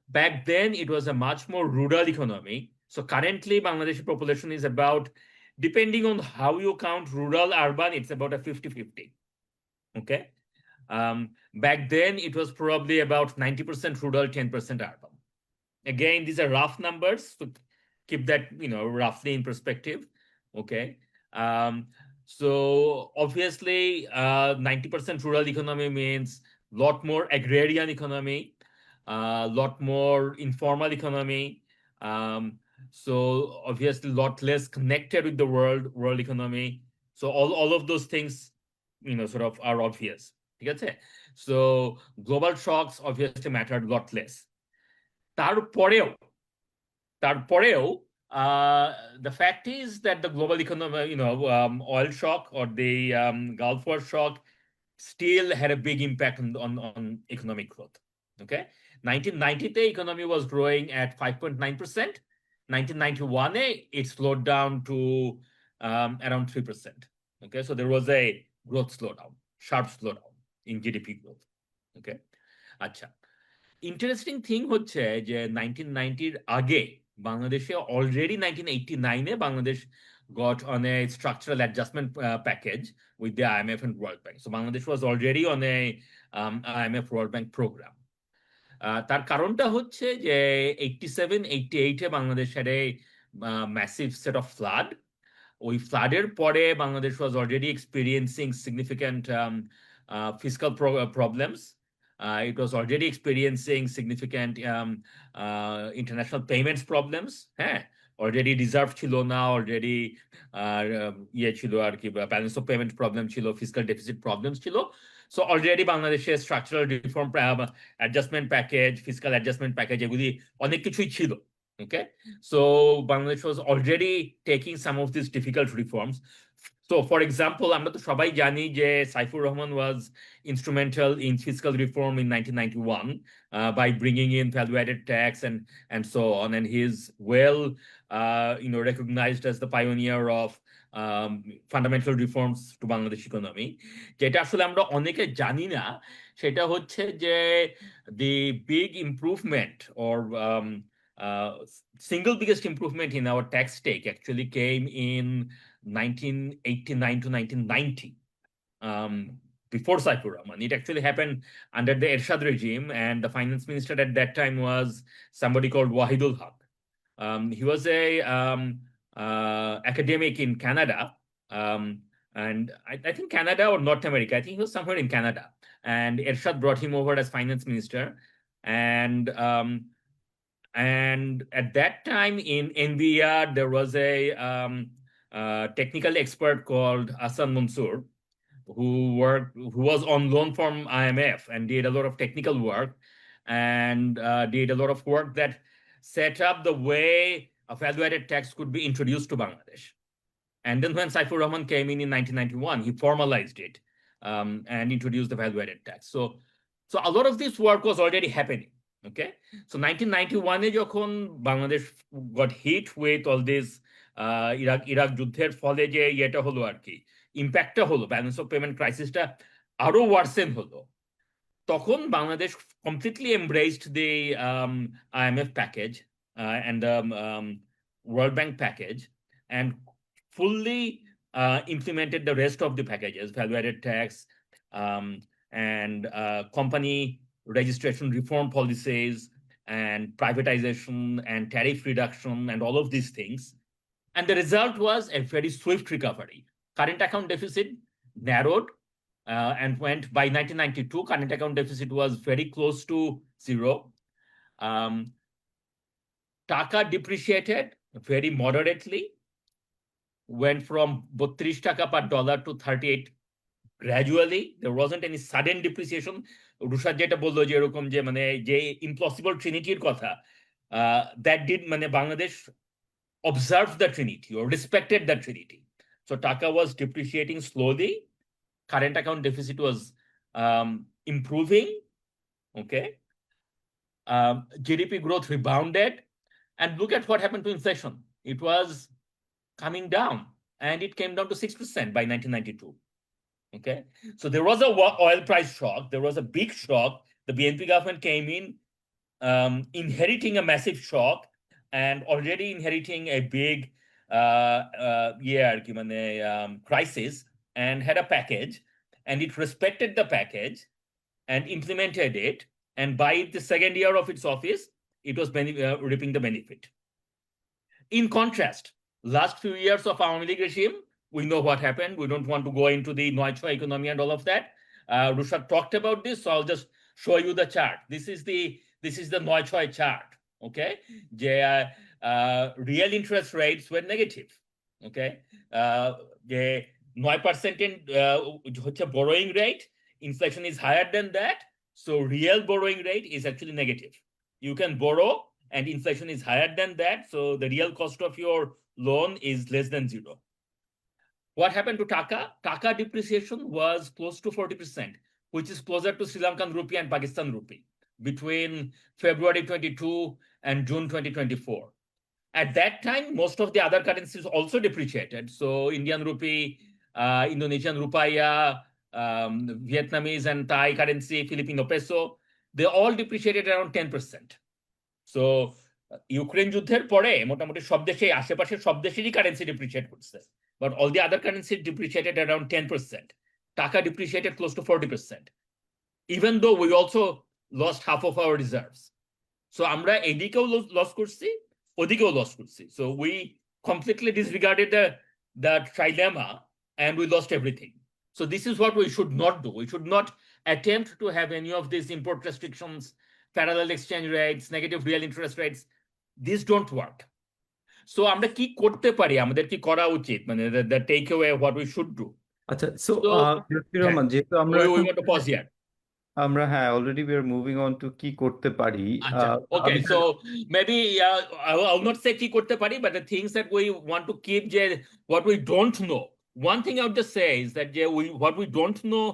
Back then, it was a much more rural economy. So currently, Bangladeshi population is about, depending on how you count rural, urban, it's about a 50-50. Okay. Back then, it was probably about 90% rural, 10% urban. Again, these are rough numbers, so keep that, roughly in perspective. Okay. So obviously, 90% rural economy means a lot more agrarian economy, a lot more informal economy. So obviously, a lot less connected with the world economy. So all of those things, sort of are obvious. ঠিক আছে? So global shocks obviously mattered a lot less. তারপরেও the fact is that the global economy, oil shock or the Gulf War shock still had a big impact on economic growth. Okay, 1990 economy was growing at 5.9%. 1991 it slowed down to around 3%. Okay, so there was a growth slowdown, sharp slowdown in GDP growth. Okay, আচ্ছা, interesting thing হচ্ছে যে 1990-র আগে বাংলাদেশে already 1989-এ Bangladesh got on a structural adjustment package with the IMF and World Bank. So Bangladesh was already on a IMF World Bank program. তার কারণটা হচ্ছে যে 87-88-এ Bangladesh had a massive set of flood. ওই ফ্লাডের পরে Bangladesh was already experiencing significant fiscal problems. It was already experiencing significant international payments problems. Already reserve chilo na, already chilo ar ki balance of payment problem chilo, fiscal deficit problems chilo. So already Bangladesh's structural reform adjustment package, fiscal adjustment package, eguli onek kichui chilo. Okay, so Bangladesh was already taking some of these difficult reforms. So, for example, আমরা তো সবাই জানি যে Saifur Rahman was instrumental in fiscal reform in 1991 by bringing in value-added tax and so on, and he is well, recognized as the pioneer of fundamental reforms to Bangladesh economy. যেটা আসলে আমরা অনেকে জানি না, সেটা হচ্ছে যে the big improvement or single biggest improvement in our tax take actually came in 1989 to 1990, before Saifur Rahman. It actually happened under the Ershad regime, and the finance minister at that time was somebody called Wahidul Haq. He was a academic in Canada, and I think Canada or North America. I think he was somewhere in Canada, and Ershad brought him over as finance minister, and at that time in NVR there was a technical expert called Hassan Mansour, who was on loan from IMF and did a lot of technical work and did a lot of work that set up the way a value-added tax could be introduced to Bangladesh. And then when Saifur Rahman came in 1991, he formalized it and introduced the value-added tax. So a lot of this work was already happening. Okay, so 1991-এ যখন Bangladesh got hit with all this Iraq যুদ্ধের ফলে যে এটা হলো আর কি, ইম্প্যাক্টটা হলো, balance of payment ক্রাইসিসটা আরো worsen হলো, তখন Bangladesh completely embraced the IMF package and the World Bank package and fully implemented the rest of the packages, value-added tax and company registration reform policies and privatization and tariff reduction and all of these things. And the result was a very swift recovery. Current account deficit narrowed and went by 1992. Current account deficit was very close to zero. Taka depreciated very moderately, went from 32 taka per dollar to 38 gradually. There wasn't any sudden depreciation. Rushad যেটা বললো যে এরকম যে মানে যে impossible ট্রিনিটির কথা, that did মানে Bangladesh observed the trinity or respected the trinity. So Taka was depreciating slowly. Current account deficit was improving. Okay, GDP growth rebounded, and look at what happened to inflation. It was coming down. and it came down to 6% by 1992. Okay, so there was a oil price shock. There was a big shock. The BNP government came in, inheriting a massive shock and already inheriting a big crisis, and had a package, and it respected the package and implemented it. And by the second year of its office, it was reaping the benefit. In contrast, last few years of Awami League regime, we know what happened. We don't want to go into the Neutroi economy and all of that. Rushad talked about this, so I'll just show you the chart. This is the Neutroi chart. Okay, real interest rates were negative. Okay, the 9% হচ্ছে borrowing rate, inflation is higher than that, so real borrowing rate is actually negative. You can borrow and inflation is higher than that, so the real cost of your loan is less than zero. What happened to Taka? Taka depreciation was close to 40%, which is closer to Sri Lankan rupee and Pakistan rupee between February 22 and June 2024. At that time, most of the other currencies also depreciated. So Indian rupee, Indonesian rupiah, Vietnamese and Thai currency, Filipino peso, they all depreciated around 10%. So Ukraine যুদ্ধের পরে মোটামুটি সব দেশে আশেপাশে সব দেশেরই currency ডিপ্রিশিয়েট করছে, but all the other currencies depreciated around 10%. Taka depreciated close to 40%, even though we also lost half of our reserves. So আমরা এদিকেও লস করছি, ওদিকেও লস করছি. So we completely disregarded the trilemma and we lost everything. So this is what we should not do. We should not attempt to have any of these import restrictions, parallel exchange rates, negative real interest rates. These don't work. So আমরা কি করতে পারি, আমাদের কি করা উচিত, মানে the takeaway what we should do. আচ্ছা, সো So রহমান, যেহেতু আমরা we এখন want to pause here. আমরা already we are moving on to কি করতে পারি। আচ্ছা, okay, so maybe I'll not say কি করতে পারি, but the things that we want to keep, যে what we don't know. One thing I would just say is that what we don't know,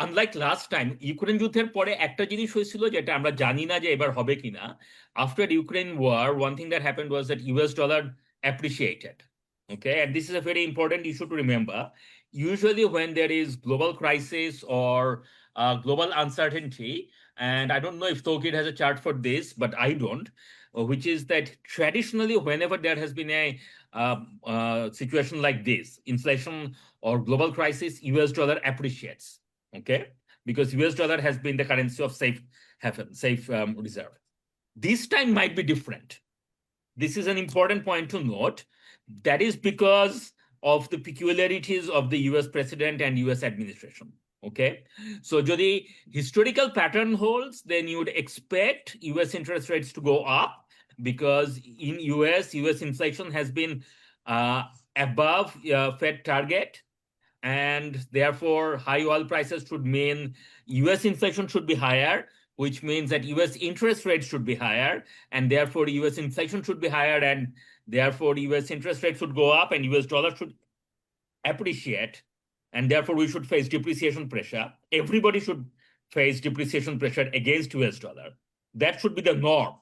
unlike last time, Ukraine যুদ্ধের পরে একটা জিনিস হয়েছিল যেটা আমরা জানি না যে এবার হবে কিনা। After the Ukraine war, one thing that happened was that US dollar appreciated. Okay, and this is a very important issue to remember. Usually when there is global crisis or global uncertainty, and I don't know if Tokid has a chart for this, but I don't, which is that traditionally whenever there has been a situation like this, inflation or global crisis, US dollar appreciates. Okay, because US dollar has been the currency of safe reserve. This time might be different. This is an important point to note. That is because of the peculiarities of the US president and US administration. Okay, so যদি historical pattern holds, then you would expect US interest rates to go up, because in US inflation has been above Fed target, and therefore high oil prices should mean US inflation should be higher, which means that US interest rates should be higher, and therefore US inflation should be higher, and therefore US interest rates should go up and US dollar should appreciate, and therefore we should face depreciation pressure. Everybody should face depreciation pressure against US dollar. That should be the norm.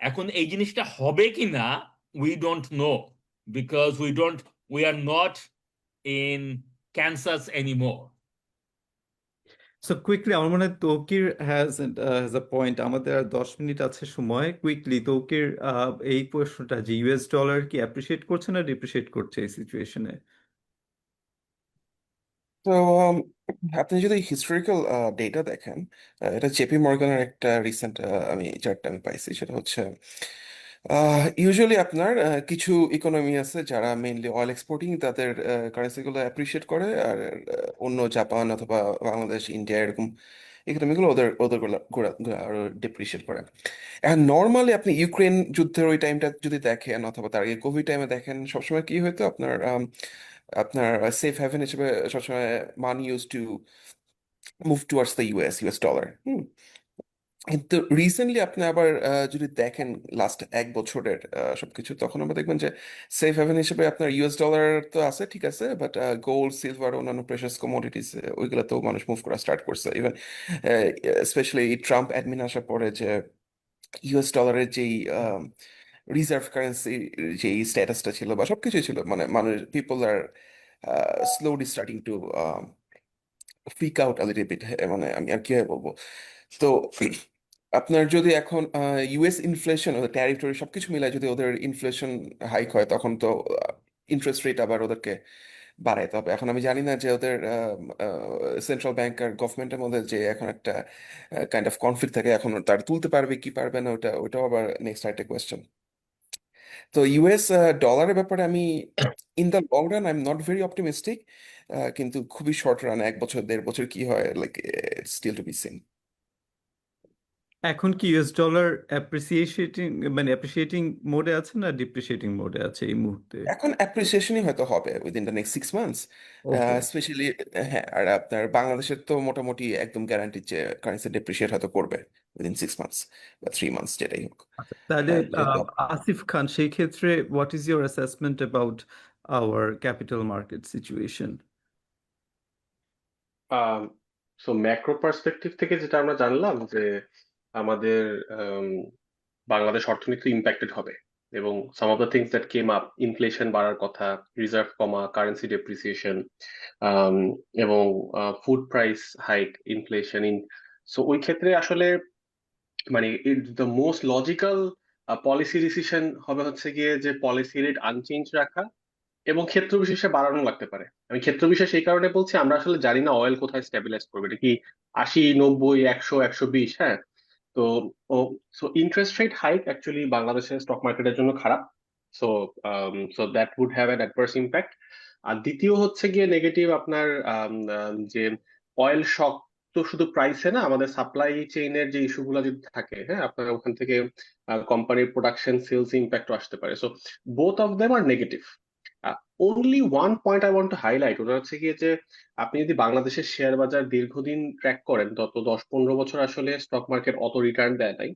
এখন এই জিনিসটা হবে কিনা we don't know, because we are not in Kansas anymore. So quickly, আমার মনে হয় Tauqir has a point. আমাদের আর 10 minute আছে সময়। কুইকলি তৌকির, এই প্রশ্নটা যে ইউএস ডলার কি অ্যাপ্রিসিয়েট করছে না ডিপ্রিসিয়েট করছে এই সিচুয়েশনে? তো আপনি যদি হিস্টোরিক্যাল ডেটা দেখেন, এটা জেপি মর্গানের একটা রিসেন্ট আমি চার্টটা পাইছি, সেটা হচ্ছে ইউজুয়ালি আপনার কিছু ইকোনমি আছে যারা মেইনলি অয়েল এক্সপোর্টিং, তাদের কারেন্সিগুলো অ্যাপ্রিসিয়েট করে, আর অন্য জাপান অথবা বাংলাদেশ, ইন্ডিয়া এরকম ইকোনমিগুলো ওদেরগুলো আরো ডিপ্রিসিয়েট করে। এখন নর্মালি আপনি ইউক্রেন যুদ্ধের ওই টাইমটা যদি দেখেন, অথবা তার আগে কোভিড টাইমে দেখেন, সবসময় কি হতো, আপনার সেফ হ্যাভেন হিসেবে সবসময় মানি use to move towards the US dollar. কিন্তু রিসেন্টলি আপনি আবার যদি দেখেন লাস্ট 1 বছরের সবকিছু, তখন আমরা দেখবেন যে সেফ হ্যাভেন হিসেবে আপনার ইউএস ডলার তো আছে, ঠিক আছে, বাট গোল্ড, সিলভার, অন্যান্য প্রেশাস কমোডিটিস, ওইগুলোতেও মানুষ মুভ করা স্টার্ট করছে। ইভেন স্পেশালি ট্রাম্প অ্যাডমিন আসার পরে যে ইউএস ডলারের যেই রিজার্ভ কারেন্সি যে স্ট্যাটাসটা ছিল বা সবকিছু ছিল, মানে মানুষ people are slowly starting to freak out a little bit, মানে আমি আর কিভাবে বলবো। তো আপনার যদি এখন ইউএস ইনফ্লেশন, ওদের ট্যারিফ সবকিছু মিলায় যদি ওদের ইনফ্লেশন হাইক হয়, তখন তো ইন্টারেস্ট রেট আবার ওদেরকে বাড়াইতে হবে। এখন আমি জানি না যে ওদের সেন্ট্রাল ব্যাংক আর গভর্নমেন্টের মধ্যে যে এখন একটা কাইন্ড অফ কনফ্লিক্ট থাকে, এখন তার তুলতে পারবে কি পারবে না, ওটাও আবার নেক্সট একটা কোয়েশ্চেন। তো ইউএস ডলারের ব্যাপারে আমি in the long run I am not very optimistic, কিন্তু খুবই শর্ট রান, 1 বছর 1.5 বছর কি হয়, like still to be seen. এখন কি ইউএস ডলার অ্যাপ্রিসিয়েটিং মানে অ্যাপ্রিসিয়েটিং মোডে আছে না ডিপ্রিসিয়েটিং মোডে আছে এই মুহূর্তে? এখন অ্যাপ্রিসিয়েশনই হয়তো হবে within the next 6 months, okay, specially. হ্যাঁ, আর আপনার বাংলাদেশের তো মোটামুটি একদম গ্যারান্টি যে কারেন্সি ডেপ্রিসিয়েট হয়তো করবে উইদিন 6 মান্থস বা 3 মান্থস, যেটাই হোক। তাহলে যেহেতু আসিফ খান, সেই ক্ষেত্রে what is your assessment about our capital market situation? So macro perspective থেকে যেটা আমরা জানলাম যে আমাদের বাংলাদেশ অর্থনীতি ইম্প্যাক্টেড হবে, এবং some of the things that came up, inflation বাড়ার কথা, রিজার্ভ কমা, কারেন্সি ডেপ্রিসিয়েশন, এবং food price hike, inflation in. So ওই ক্ষেত্রে আসলে মানে the most logical policy decision হবে হচ্ছে গিয়ে যে পলিসি রেট আনচেঞ্জ রাখা, এবং ক্ষেত্র বিশেষে বাড়ানো লাগতে পারে। আমি ক্ষেত্র বিশেষ এই কারণে বলছি, আমরা আসলে জানি না অয়েল কোথায় স্টেবিলাইজ করবে, এটা কি 80, 90, 100, 120, হ্যাঁ। তো ও so interest rate hike actually বাংলাদেশের স্টক মার্কেটের জন্য খারাপ। So so that would have an adverse impact. আর দ্বিতীয় হচ্ছে গিয়ে নেগেটিভ আপনার যে অয়েল শক তো শুধু প্রাইসে না, আমাদের সাপ্লাই চেইনের যে ইস্যুগুলো যদি থাকে, হ্যাঁ, আপনার ওখান থেকে কোম্পানির প্রোডাকশন সেলস ইম্প্যাক্টও আসতে পারে। So both of them are negative. Only one point I want to highlight, ওটা হচ্ছে গিয়ে যে আপনি যদি বাংলাদেশের শেয়ার বাজার দীর্ঘদিন ট্র্যাক করেন, তত 10-15 বছর আসলে স্টক মার্কেট অত রিটার্ন দেয় নাই।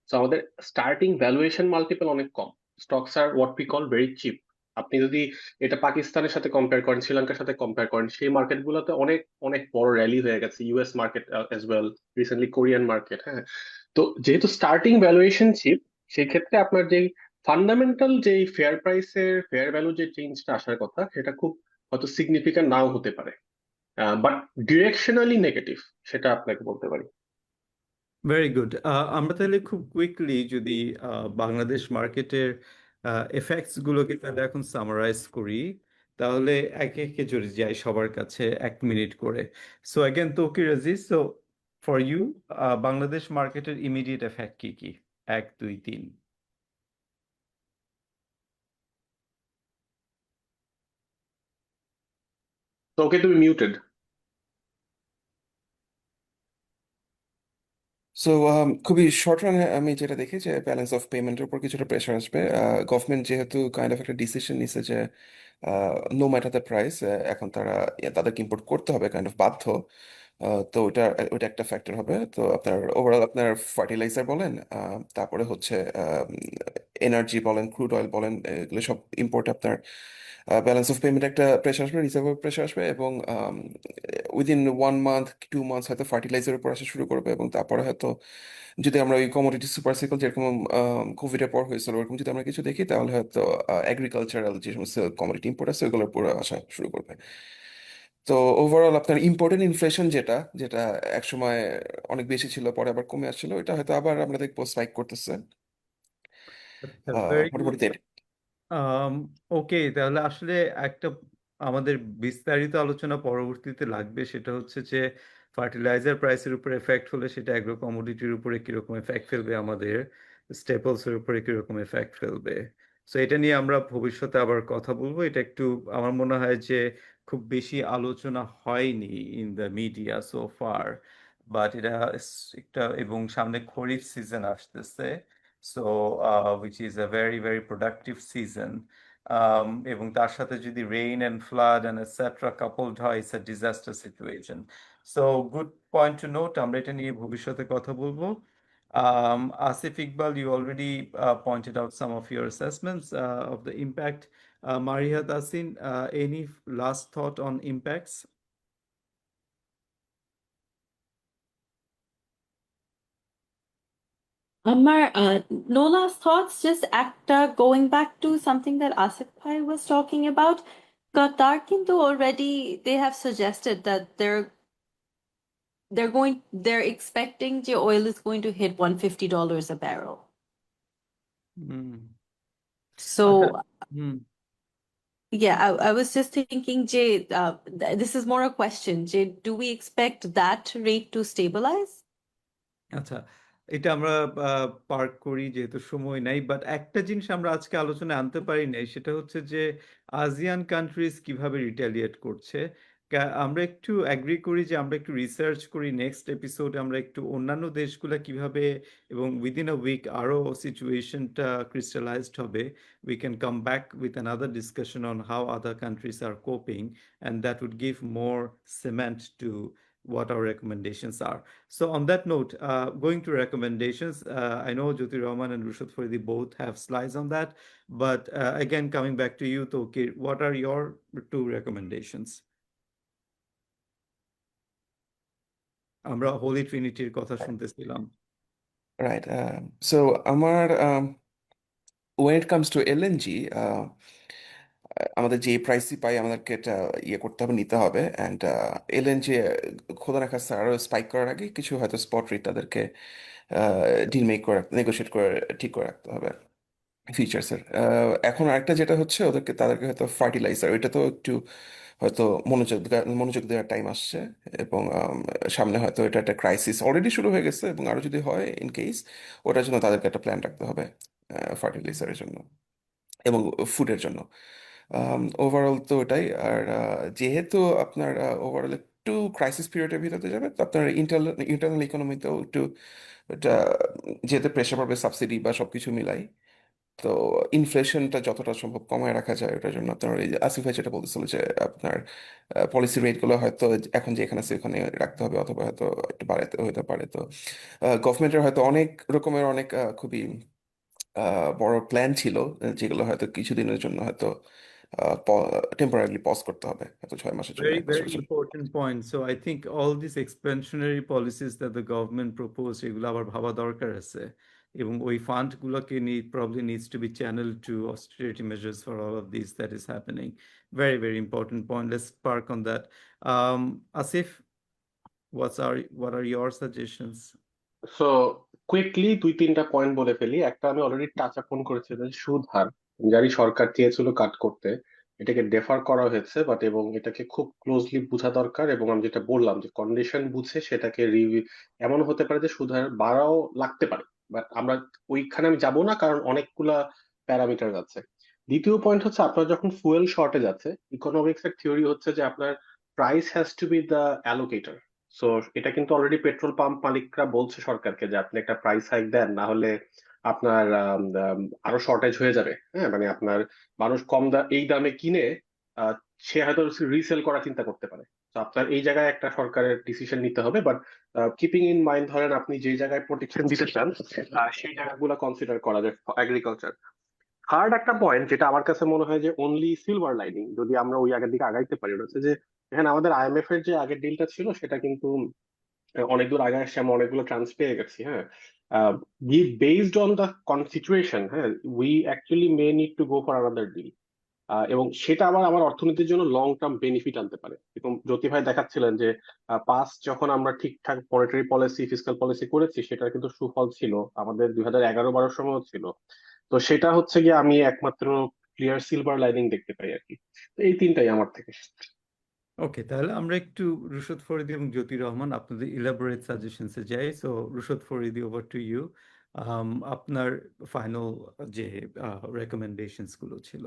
তো আমাদের স্টার্টিং ভ্যালুয়েশন মাল্টিপল অনেক কম। স্টকস আর what we call very cheap. আপনি যদি এটা পাকিস্তানের সাথে কম্পেয়ার করেন, শ্রীলঙ্কার সাথে কম্পেয়ার করেন, সেই মার্কেট গুলোতে অনেক অনেক বড় র্যালি হয়ে গেছে। US market as well, recently Korean market, হ্যাঁ। তো যেহেতু স্টার্টিং ভ্যালুয়েশন চিপ, সেই ক্ষেত্রে আপনার যেই ফান্ডামেন্টাল যেই ফেয়ার প্রাইসের ফেয়ার ভ্যালু যে চেঞ্জটা আসার কথা, সেটা খুব হয়তো সিগনিফিক্যান্ট নাও হতে পারে, বাট ডিরেকশনালি নেগেটিভ, সেটা আপনাকে বলতে পারি। Very good. আমরা তাহলে খুব কুইকলি যদি বাংলাদেশ মার্কেটের এফেক্টস গুলোকে তাহলে এখন সামারাইজ করি, তাহলে একে একে জড়ে যাই সবার কাছে 1 মিনিট করে। So again Toukir Aziz, so for you Bangladesh মার্কেটের ইমিডিয়েট এফেক্ট কি কি? 1, 2, 3। তো ওকে, তুমি মিউটেড। সো খুবই শর্ট রানে আমি যেটা দেখি যে ব্যালেন্স অফ পেমেন্টের উপর কিছুটা প্রেশার আসবে। গভর্নমেন্ট যেহেতু কাইন্ড অফ একটা ডিসিশন নিছে যে নো ম্যাটার দ্য প্রাইস, এখন তারা তাদেরকে ইম্পোর্ট করতে হবে, কাইন্ড অফ বাধ্য। তো ওইটা একটা ফ্যাক্টর হবে। তো আপনার ওভারঅল আপনার ফার্টিলাইজার বলেন, তারপরে হচ্ছে এনার্জি বলেন, ক্রুড অয়েল বলেন, এগুলো সব ইম্পোর্ট আপনার ব্যালেন্স অফ পেমেন্ট একটা প্রেশার আসবে, রিজার্ভ প্রেশার আসবে, এবং উইদিন 1 মান্থ 2 মান্থস হয়তো ফার্টিলাইজারের উপর আসা শুরু করবে, এবং তারপরে হয়তো যদি আমরা ওই কমোডিটি সুপার সাইকেল যেরকম কোভিডের পর হয়েছিল ওরকম যদি আমরা কিছু দেখি, তাহলে হয়তো এগ্রিকালচারাল যে সমস্ত কমোডিটি ইম্পোর্ট আছে ওগুলোর উপর আসা শুরু করবে। তো ওভারঅল আপনার ইম্পোর্টেন্ট ইনফ্লেশন যেটা যেটা একসময় অনেক বেশি ছিল, পরে আবার কমে আসছিল, এটা হয়তো আবার আমরা দেখবো স্পাইক করতেছে। Very good. মোটামুটি ওকে, তাহলে আসলে একটা আমাদের বিস্তারিত আলোচনা পরবর্তীতে লাগবে, সেটা হচ্ছে যে ফার্টিলাইজার প্রাইসের উপর এফেক্ট হলে সেটা অ্যাগ্রো কমোডিটির উপরে কিরকম এফেক্ট ফেলবে, আমাদের স্টেপলস এর উপরে কিরকম এফেক্ট ফেলবে। সো এটা নিয়ে আমরা ভবিষ্যতে আবার কথা বলবো। এটা একটু আমার মনে হয় যে খুব বেশি আলোচনা হয়নি in the media so far, but এটা একটা, এবং সামনে খরিফ সিজন আসতেছে, so which is a very very productive season, এবং তার সাথে যদি rain and flood and etcetera coupled হয়, it's a disaster situation. So good point to note, আমরা এটা নিয়ে ভবিষ্যতে কথা বলবো। Asif Iqbal, you already pointed out some of your assessments of the impact. Mariha Tasin, any last thought on impacts? Amar, no last thoughts, just going back to something that Asif Bhai was talking about. Qatar Kintu already they have suggested that they're expecting the oil is going to hit $150 a barrel. হুম আচ্ছা So hmm yeah, I was just thinking, Jay, this is more a question. Jay, do we expect that rate to stabilize? আচ্ছা এটা আমরা park করি যেহেতু সময় নাই but একটা জিনিস আমরা আজকে আলোচনায় আনতে পারি নাই সেটা হচ্ছে যে আসিয়ান কান্ট্রিজ কিভাবে রিটালিয়েট করছে আমরা একটু অ্যাগ্রি করি যে আমরা একটু রিসার্চ করি নেক্সট এপিসোডে আমরা একটু অন্যান্য দেশগুলো কিভাবে এবং উইদিন আ উইক আরও সিচুয়েশনটা ক্রিস্টালাইজড হবে we can come back with another discussion on how other countries are coping and that would give more cement to what our recommendations are. So on that note, going to recommendations, I know Jyoti Rahman and Rushad Faridi both have slides on that, but again, coming back to you, Tokir, what are your two recommendations? আমরা হোলি ট্রিনিটির কথা শুনতেছিলাম। Right so আমার when it comes to LNG আমাদের যে প্রাইসই পাই আমাদেরকে এটা ইয়ে করতে হবে নিতে হবে অ্যান্ড LNG খোদা রাখা আরও স্পাইক করার আগে কিছু হয়তো স্পট রেট তাদেরকে ডিল মেক করে নেগোশিয়েট করে ঠিক করে রাখতে হবে ফিচার্সের। এখন আরেকটা যেটা হচ্ছে তাদেরকে হয়তো ফার্টিলাইজার ওইটা তো একটু হয়তো মনোযোগ দেওয়ার টাইম আসছে এবং সামনে হয়তো এটা একটা ক্রাইসিস অলরেডি শুরু হয়ে গেছে এবং আরো যদি হয় ইন কেস ওটার জন্য তাদেরকে একটা প্ল্যান রাখতে হবে ফার্টিলাইজারের জন্য এবং ফুডের জন্য। ওভারঅল তো ওটাই। আর যেহেতু আপনার ওভারঅল একটু ক্রাইসিস পিরিয়ডের ভিতরে যাবে তো আপনার ইন্টারনাল ইকোনমিতেও একটু এটা যেহেতু প্রেশার পড়বে সাবসিডি বা সবকিছু মিলাই তো ইনফ্লেশনটা যতটা সম্ভব কমায় রাখা যায় ওটার জন্য আপনার এই যে আসিফ ভাই যেটা বলতেছিল যে আপনার পলিসি রেটগুলো হয়তো এখন যেখানে আছে ওখানে রাখতে হবে অথবা হয়তো একটু বাড়াতে হতে পারে। তো গভর্নমেন্টের হয়তো অনেক রকমের অনেক খুবই বড় প্ল্যান ছিল যেগুলো হয়তো কিছুদিনের জন্য হয়তো টেম্পোরারিলি পজ করতে হবে হয়তো 6 মাসের জন্য Very, 1 বছরের very জন্য। important point. So I think all these expansionary policies that the government proposed, এগুলো আবার ভাবা দরকার আছে এবং ওই ফান্ডগুলোকে probably needs to be channeled to austerity measures for all of these that is happening. Very, very important point. Let's park on that. Asif, what are your suggestions? So quickly 2-3টা point বলে ফেলি। একটা আমি already touch আপন করেছি, যে সুদ হার। আমি জানি সরকার চেয়েছিল কাট করতে, এটাকে ডেফার করা হয়েছে, বাট এবং এটাকে খুব ক্লোজলি বোঝা দরকার। এবং আমি যেটা বললাম যে কন্ডিশন বুঝে সেটাকে রিভিউ, এমন হতে পারে যে সুদ হার বাড়াও লাগতে পারে, বাট আমরা ওইখানে আমি যাব না, কারণ অনেকগুলা প্যারামিটার আছে। দ্বিতীয় পয়েন্ট হচ্ছে, আপনার যখন ফুয়েল শর্টেজ আছে, ইকোনমিক্স এর থিওরি হচ্ছে যে আপনার price has to be the allocator. So এটা কিন্তু অলরেডি পেট্রোল পাম্প মালিকরা বলছে সরকারকে যে আপনি একটা প্রাইস হাইক দেন, না হলে আপনার আরো শর্টেজ হয়ে যাবে। হ্যাঁ, মানে আপনার মানুষ এই দামে কিনে আহ, সে হয়তো রিসেল করার চিন্তা করতে পারে। তো আপনার এই জায়গায় একটা সরকারের ডিসিশন নিতে হবে, বাট কিপিং ইন মাইন্ড, ধরেন আপনি যে জায়গায় প্রোটেকশন দিতে চান সেই জায়গাগুলো কনসিডার করা যায় এগ্রিকালচার। থার্ড একটা পয়েন্ট যেটা আমার কাছে মনে হয় যে অনলি সিলভার লাইনিং, যদি আমরা ওই আগের দিকে আগাইতে পারি, ওটা হচ্ছে যে এখানে আমাদের IMF এর যে আগের ডিলটা ছিল সেটা কিন্তু অনেক দূর আগে আসছে, আমরা অনেকগুলো চান্স পেয়ে গেছি। হ্যাঁ, বেসড অন দ্য সিচুয়েশন, হ্যাঁ, we actually may need to go for another deal. এবং সেটা আবার আমার অর্থনীতির জন্য লং টার্ম বেনিফিট আনতে পারে। এবং জ্যোতি ভাই দেখাচ্ছিলেন যে পাস্ট যখন আমরা ঠিকঠাক মনিটারি পলিসি ফিসকাল পলিসি করেছি সেটার কিন্তু সুফল ছিল, আমাদের 2011-12 সময়ও ছিল। তো সেটা হচ্ছে গিয়ে আমি একমাত্র ক্লিয়ার সিলভার লাইনিং দেখতে পাই আর কি। তো এই তিনটাই আমার থেকে। ওকে, তাহলে আমরা একটু রুশদ ফরিদি এবং জ্যোতি রহমান আপনাদের ইলাবোরেট সাজেশনসে যাই। So Rushad Faridi, over to you. আপনার ফাইনাল যে রেকমেন্ডেশনস গুলো ছিল।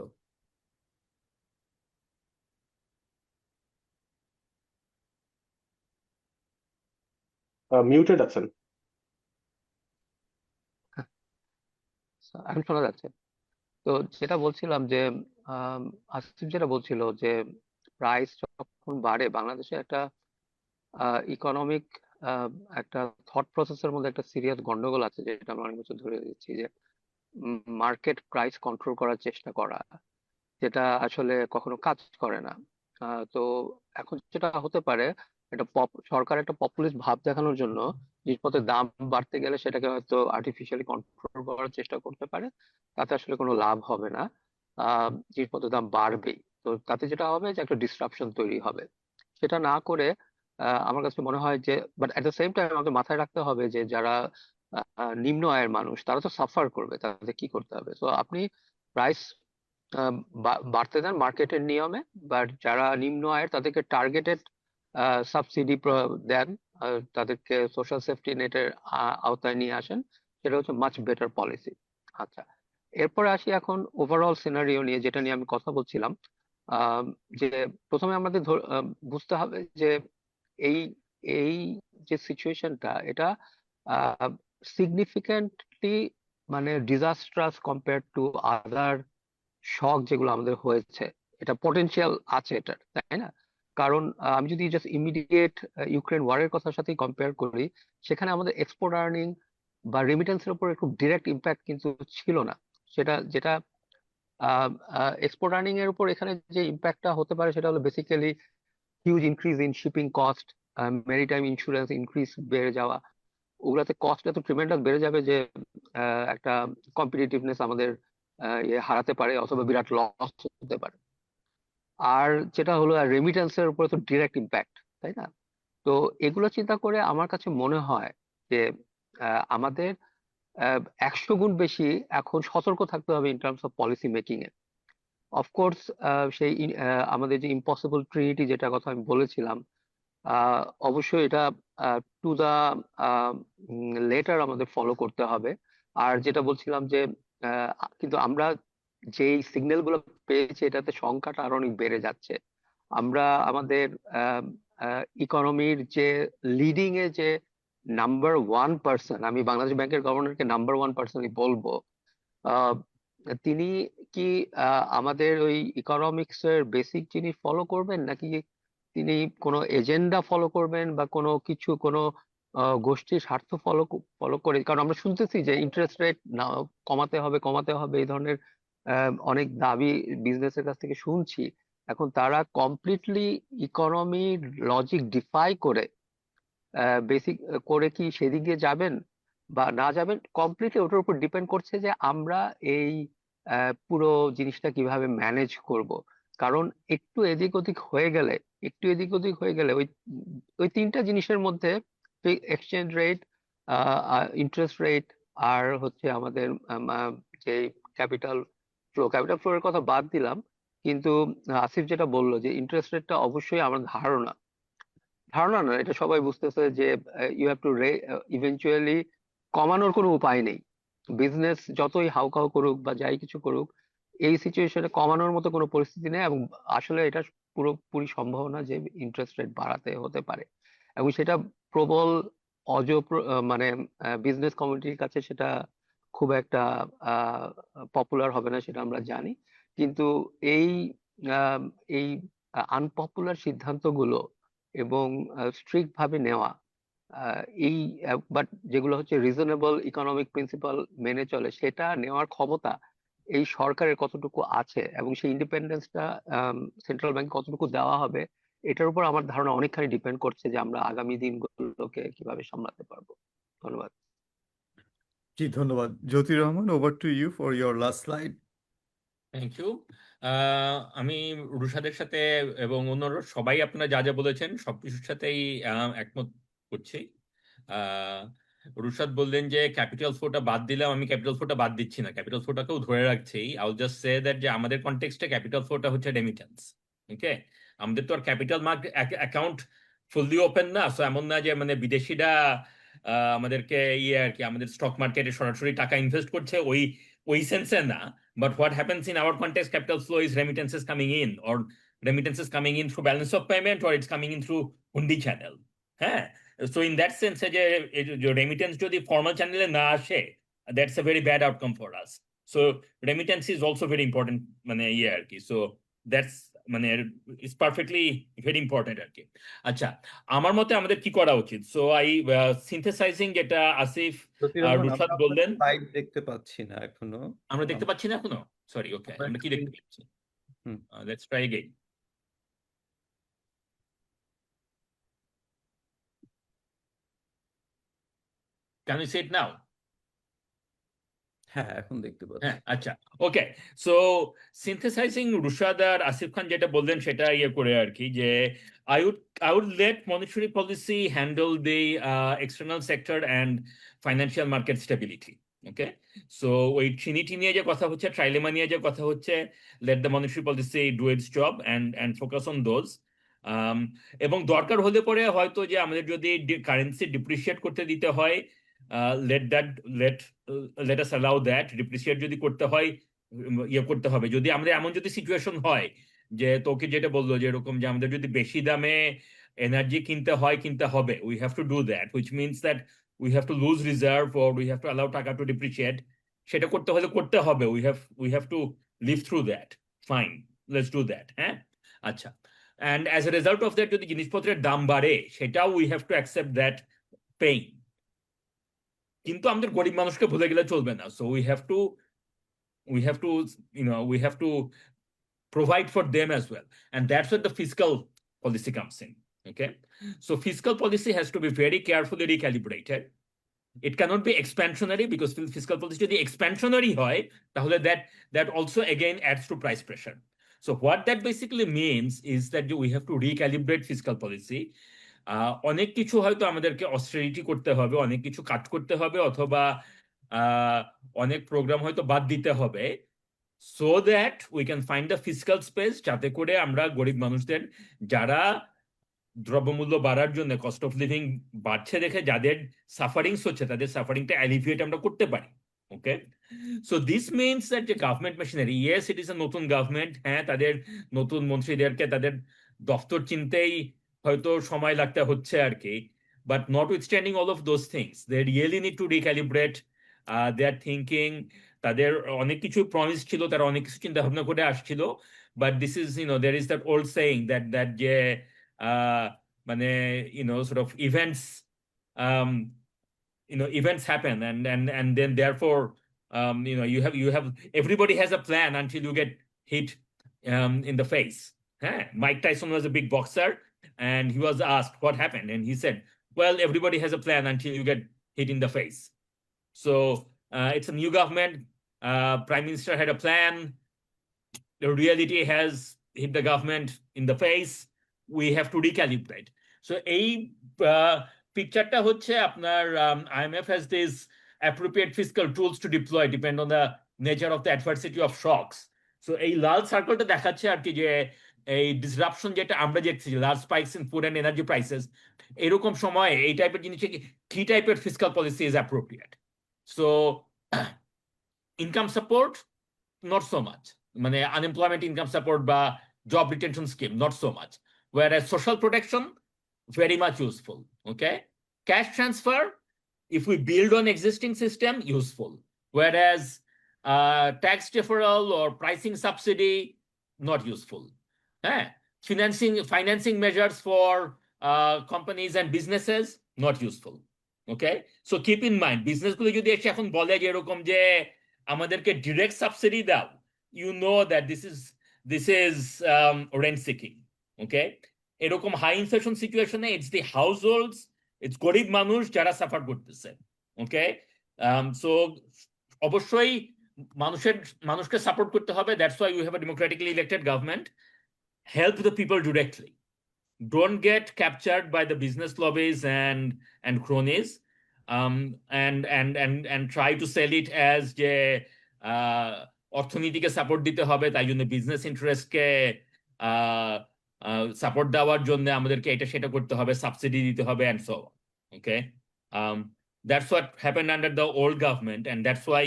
মিউটেড আছেন। এখন শোনা যাচ্ছে? তো যেটা বলছিলাম যে আসিফ যেটা বলছিল যে প্রাইস যখন বাড়ে বাংলাদেশে একটা ইকোনমিক একটা থট প্রসেসের মধ্যে একটা সিরিয়াস গন্ডগোল আছে, যেটা আমরা অনেক বছর ধরে দিচ্ছি, যে মার্কেট প্রাইস কন্ট্রোল করার চেষ্টা করা, যেটা আসলে কখনো কাজ করে না। তো এখন যেটা হতে পারে, সরকার একটা পপুলিস্ট ভাব দেখানোর জন্য জিনিসপত্রের দাম বাড়তে গেলে সেটাকে হয়তো আর্টিফিশিয়ালি কন্ট্রোল করার চেষ্টা করতে পারে। তাতে আসলে কোনো লাভ হবে না, জিনিসপত্রের দাম বাড়বেই। তো তাতে যেটা হবে যে একটা ডিসরাপশন তৈরি হবে। সেটা না করে আমার কাছে মনে হয় যে, but at the same time আমাদের মাথায় রাখতে হবে যে যারা নিম্ন আয়ের মানুষ তারা তো সাফার করবে, তাদের কি করতে হবে। তো আপনি প্রাইস বাড়তে দেন মার্কেটের নিয়মে, বাট যারা নিম্ন আয়ের তাদেরকে টার্গেটেড সাবসিডি দেন, তাদেরকে সোশ্যাল সেফটি নেটের আওতায় নিয়ে আসেন। সেটা হচ্ছে মাচ বেটার পলিসি। আচ্ছা, এরপরে আসি এখন ওভারঅল সিনারিও নিয়ে, যেটা নিয়ে আমি কথা বলছিলাম। আহ, যে প্রথমে আমাদের বুঝতে হবে যে এই এই যে সিচুয়েশনটা, এটা সিগনিফিক্যান্টলি মানে ডিজাস্ট্রাস কম্পেয়ার টু আদার শক যেগুলো আমাদের হয়েছে। এটা পটেনশিয়াল আছে এটার, তাই না? কারণ আমি যদি জাস্ট ইমিডিয়েট ইউক্রেন ওয়ারের কথার সাথে কম্পেয়ার করি, সেখানে আমাদের এক্সপোর্ট আর্নিং বা রেমিটেন্সের উপর খুব ডিরেক্ট ইম্প্যাক্ট কিন্তু ছিল না। যেটা এক্সপোর্ট আর্নিং এর উপর এখানে যে ইম্প্যাক্টটা হতে পারে সেটা হলো basically huge increase in shipping cost, maritime insurance increase বেড়ে যাওয়া। ওগুলাতে কস্ট এত ট্রিমেন্ডাস বেড়ে যাবে যে একটা কম্পিটিটিভনেস আমাদের হারাতে পারে, অথবা বিরাট লস হতে পারে। আর যেটা হলো রেমিটেন্সের উপরে তো ডিরেক্ট ইম্প্যাক্ট, তাই না? তো এগুলো চিন্তা করে আমার কাছে মনে হয় যে আমাদের 100 গুণ বেশি এখন সতর্ক থাকতে হবে in terms of policy making A. Of course সেই আমাদের যে ইম্পসিবল ট্রিনিটি যেটা কথা আমি বলেছিলাম, অবশ্যই এটা টু দা লেটার আমাদের ফলো করতে হবে। আর যেটা বলছিলাম যে কিন্তু আমরা যেই সিগন্যাল গুলো পেয়েছি এটাতে সংখ্যাটা আরো অনেক বেড়ে যাচ্ছে। আমরা আমাদের ইকোনমির যে লিডিং এ যে নাম্বার 1 পার্সন, আমি বাংলাদেশ ব্যাংকের গভর্নরকে নাম্বার 1 পার্সনই বলবো। আহ, তিনি কি আমাদের ওই ইকোনমিক্স এর বেসিক জিনিস ফলো করবেন, নাকি তিনি কোনো এজেন্ডা ফলো করবেন, বা কোনো গোষ্ঠীর স্বার্থ ফলো করে? কারণ আমরা শুনতেছি যে ইন্টারেস্ট রেট কমাতে হবে এই ধরনের অনেক দাবি বিজনেসের কাছ থেকে শুনছি। এখন তারা কমপ্লিটলি ইকোনমির লজিক ডিফাই করে বেসিক করে কি সেদিকে যাবেন বা না যাবেন, কমপ্লিটলি ওটার উপর ডিপেন্ড করছে যে আমরা এই পুরো জিনিসটা কিভাবে ম্যানেজ করব। কারণ একটু এদিক ওদিক হয়ে গেলে ওই ওই তিনটা জিনিসের মধ্যে, এক্সচেঞ্জ রেট, ইন্টারেস্ট রেট, আর হচ্ছে আমাদের যে ক্যাপিটাল ফ্লো এর কথা বাদ দিলাম, কিন্তু আসিফ যেটা বললো যে ইন্টারেস্ট রেটটা অবশ্যই আমার ধারণা ধারণা না, এটা সবাই বুঝতেছে যে ইউ হ্যাভ টু ইভেনচুয়ালি কমানোর কোনো উপায় নেই। বিজনেস যতই হাউকাউ করুক বা যাই কিছু করুক, এই সিচুয়েশনে কমানোর মতো কোনো পরিস্থিতি নেই। এবং আসলে এটা পুরোপুরি সম্ভাবনা যে ইন্টারেস্ট রেট বাড়াতে হতে পারে, এবং সেটা প্রবল মানে বিজনেস কমিউনিটির কাছে সেটা খুব একটা পপুলার হবে না, সেটা আমরা জানি। কিন্তু এই আহ, এই আনপপুলার সিদ্ধান্তগুলো এবং স্ট্রিক্ট ভাবে নেওয়া, এই বাট যেগুলো হচ্ছে রিজনেবল ইকোনমিক প্রিন্সিপাল মেনে চলে, সেটা নেওয়ার ক্ষমতা এই সরকারের কতটুকু আছে, এবং সেই ইন্ডিপেন্ডেন্সটা সেন্ট্রাল ব্যাংক কতটুকু দেওয়া হবে, এটার উপর আমার ধারণা অনেকখানি ডিপেন্ড করছে যে আমরা আগামী দিনগুলোকে কিভাবে সামলাতে পারবো। ধন্যবাদ। জি, ধন্যবাদ। Jyoti Rahman, over to you for your last slide. Thank you. আমি রুশাদের সাথে এবং অন্যরা সবাই আপনারা যা যা বলেছেন সবকিছুর সাথেই একমত করছি। আহ, রুশাদ বললেন যে ক্যাপিটাল ফ্লোটা বাদ দিলাম, আমি ক্যাপিটাল ফ্লোটা বাদ দিচ্ছি না, ক্যাপিটাল ফ্লোটাকেও ধরে রাখছি। I will just say that যে আমাদের কনটেক্সটে ক্যাপিটাল ফ্লোটা হচ্ছে রেমিটেন্স। ওকে, আমাদের তো আর capital market account fully open না, সো এমন না যে মানে বিদেশিরা আমাদেরকে আর কি আমাদের স্টক মার্কেটে সরাসরি টাকা ইনভেস্ট করছে, ওই ওই সেন্সে না। But what happens in our context, capital flow is remittances coming in, or remittances coming in through balance of payment, or it's coming in through hundi channel. হ্যাঁ, so in that sense যে remittance যদি formal channel এ না আসে, that's a very bad outcome for us. So remittance is also very important মানে আর কি, so that's মানে it's perfectly very important আর কি। আচ্ছা, আমার মতে আমাদের কি করা উচিত? সো আই সিনথেসাইজিং যেটা আসিফ জ্যোতি আর রহমান, রুশাদ আমরা বললেন, স্লাইড দেখতে পাচ্ছি না এখনো। আমরা দেখতে পাচ্ছি না এখনো। সরি, ওকে, আমরা আমরা কি একটু দেখতে পাচ্ছি? Hmm. Let's try again. Can you see it now? হ্যাঁ, এখন দেখতে পাচ্ছি। হ্যাঁ, আচ্ছা, ওকে। সো সিনথেসাইজিং রুশাদ আর আসিফ খান যেটা বললেন সেটা ইয়ে করে আর কি, যে I would let monetary policy handle the external sector and financial market stability. Okay, so ওই ট্রিনিটি নিয়ে যে কথা হচ্ছে, ট্রাইলেমা নিয়ে যে কথা হচ্ছে, let the monetary policy do its job and focus on those. এবং দরকার হলে পরে হয়তো যে আমাদের যদি কারেন্সি ডিপ্রিশিয়েট করতে দিতে হয়, let that let us allow that. ডিপ্রিশিয়েট যদি করতে হয়, ইয়ে করতে হবে। যদি আমাদের এমন যদি সিচুয়েশন হয় যে তোকে যেটা বললো যে এরকম যে আমাদের যদি বেশি দামে এনার্জি কিনতে হবে, we have to do that, which means that we have to lose reserve or we have to allow টাকা to depreciate. সেটা করতে হলে করতে হবে, we have to live through that. Fine, let's do that. হ্যাঁ, আচ্ছা। And as a result of that, যদি জিনিসপত্রের দাম বাড়ে, সেটাও we have to accept that pain. কিন্তু আমাদের গরিব মানুষকে ভুলে গেলে চলবে না। So we have to provide for them as well, and that's where the fiscal policy comes in. Okay, so fiscal policy has to be very carefully recalibrated. It cannot be expansionary, because fiscal policy যদি expansionary হয়, তাহলে that also again adds to price pressure. So what that basically means is that we have to recalibrate fiscal policy. অনেক কিছু হয়তো আমাদেরকে অস্টেরিটি করতে হবে, অনেক কিছু কাট করতে হবে, অথবা অনেক প্রোগ্রাম হয়তো বাদ দিতে হবে, so that we can find the fiscal space, যাতে করে আমরা গরিব মানুষদের, যারা দ্রব্যমূল্য বাড়ার জন্য, কস্ট অফ লিভিং বাড়ছে দেখে যাদের সাফারিংস হচ্ছে, তাদের সাফারিংটা অ্যালিভিয়েট আমরা করতে পারি। ওকে, সো দিস মিনস দ্যাট যে government machinery, yes it is a নতুন গভর্নমেন্ট, হ্যাঁ, তাদের নতুন মন্ত্রীদেরকে তাদের দপ্তর চিনতেই হয়তো সময় লাগতে হচ্ছে আর কি, but notwithstanding all of those things, they really need to recalibrate their thinking. তাদের অনেক কিছু প্রমিস ছিল, তারা অনেক কিছু চিন্তা ভাবনা করে আসছিল, but this is there is that old saying that যে মানে sort of events happen, and then therefore you have everybody has a plan until you get hit in the face. Mike Tyson was a big boxer, and he was asked what happened, and he said, well, everybody has a plan until you get hit in the face. So it's a new government. Prime Minister had a plan. The reality has hit the government in the face. We have to recalibrate. So এই পিকচারটা হচ্ছে আপনার IMF has these appropriate fiscal tools to deploy depend on the nature of the adversity of shocks. So এই লাল সার্কেলটা দেখাচ্ছে আর কি, যে এই ডিসরাপশন যেটা আমরা দেখছি, large spikes in food and energy prices, এরকম সময় এই টাইপের জিনিসে কি টাইপের fiscal policy is appropriate. So income support not so much, মানে unemployment income support বা job retention scheme not so much, whereas social protection very much useful. Okay, cash transfer, if we build on existing system, useful, whereas tax deferral or pricing subsidy not useful. Financing measures for companies and businesses not useful. Okay, so keep in mind, business গুলো যদি এসে এখন বলে যে এরকম যে আমাদেরকে direct subsidy দাও, you know that this is rent seeking. Okay, এরকম হাই ইনফ্লেশন সিচুয়েশনে ইটস দি হাউসহোল্ডস, ইটস গরিব মানুষ যারা সাফার করতেছে। ওকে, সো অবশ্যই মানুষকে সাপোর্ট করতে হবে, that's why you have a democratically elected government. Help the people directly, don't get captured by the business lobbies and cronies, and try to sell it as যে অর্থনীতিকে সাপোর্ট দিতে হবে, তাই জন্য বিজনেস ইন্টারেস্টকে সাপোর্ট দেওয়ার জন্য আমাদেরকে এটা সেটা করতে হবে, সাবসিডি দিতে হবে, and so on. Okay, that's what happened under the old government, and that's why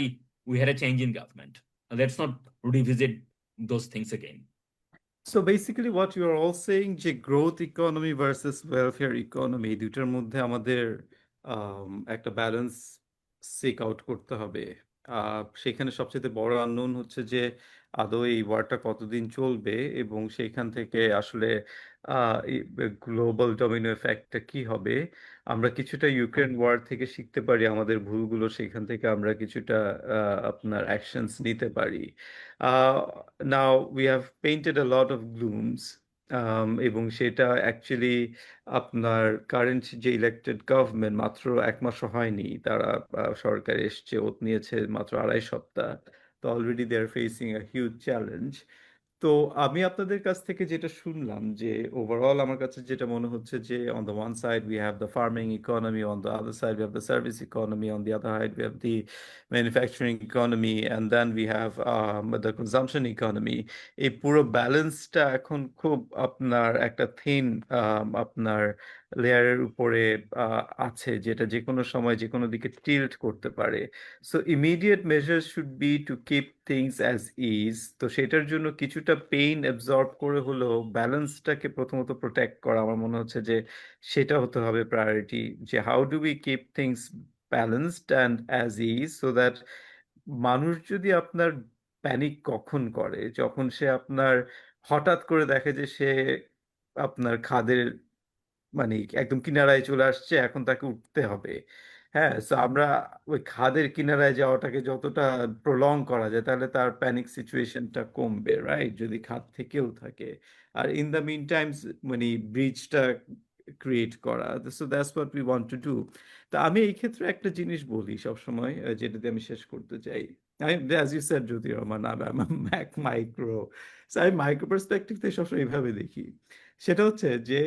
we had a change in government. Let's not revisit those things again. So basically what you are all saying, যে growth economy versus welfare economy, দুটার মধ্যে আমাদের একটা balance seek out করতে হবে। সেখানে সবচেয়ে বড় আননোন হচ্ছে যে আদৌ এই ওয়ারটা কতদিন চলবে, এবং সেইখান থেকে আসলে গ্লোবাল ডমিনো এফেক্টটা কি হবে। আমরা কিছুটা ইউক্রেন ওয়ার থেকে শিখতে পারি, আমাদের ভুলগুলো, সেখান থেকে আমরা কিছুটা আপনার অ্যাকশনস নিতে পারি। Now we have painted a lot of glooms, এবং সেটা অ্যাকচুয়ালি আপনার কারেন্ট যে ইলেক্টেড গভর্নমেন্ট মাত্র 1 মাসও হয়নি তারা সরকার এসছে, ওত নিয়েছে মাত্র 2.5 সপ্তাহ। তো already they are facing a huge challenge. তো আমি আপনাদের কাছ থেকে যেটা শুনলাম যে ওভারঅল আমার কাছে যেটা মনে হচ্ছে যে on the one side we have the farming economy, on the other side we have the service economy, on the other side we have the manufacturing economy, and then we have the consumption economy. এই পুরো ব্যালেন্সটা এখন খুব আপনার একটা thin আপনার লেয়ারের উপরে আছে, যেটা যে কোনো সময় যে কোনো দিকে টিল্ট করতে পারে। So immediate measure should be to keep things as is. তো সেটার জন্য কিছুটা পেইন অ্যাবজর্ব করে হলেও ব্যালেন্সটাকে প্রথমত প্রোটেক্ট করা আমার মনে হচ্ছে যে সেটা হতে হবে প্রায়োরিটি, যে how do we keep things balanced and as is, so that মানুষ যদি আপনার প্যানিক কখন করে, যখন সে আপনার হঠাৎ করে দেখে যে সে আপনার খাদের মানে একদম কিনারায় চলে আসছে, এখন তাকে উঠতে হবে। হ্যাঁ, সো আমরা ওই খাদের কিনারায় যাওয়াটাকে যতটা প্রলং করা যায় তাহলে তার প্যানিক সিচুয়েশনটা কমবে, রাইট? যদি খাদ থেকেও থাকে। আর ইন দ্য মিন টাইমস মানে ব্রিজটা ক্রিয়েট করা, so that's what we want to do. তা আমি এই ক্ষেত্রে একটা জিনিস বলি সবসময়, যেটা দিয়ে আমি শেষ করতে চাই। আমি as you said Jyoti Rahman, micro, আমি মাইক্রো পার্সপেক্টিভ থেকে সবসময় এইভাবে দেখি। সেটা হচ্ছে যে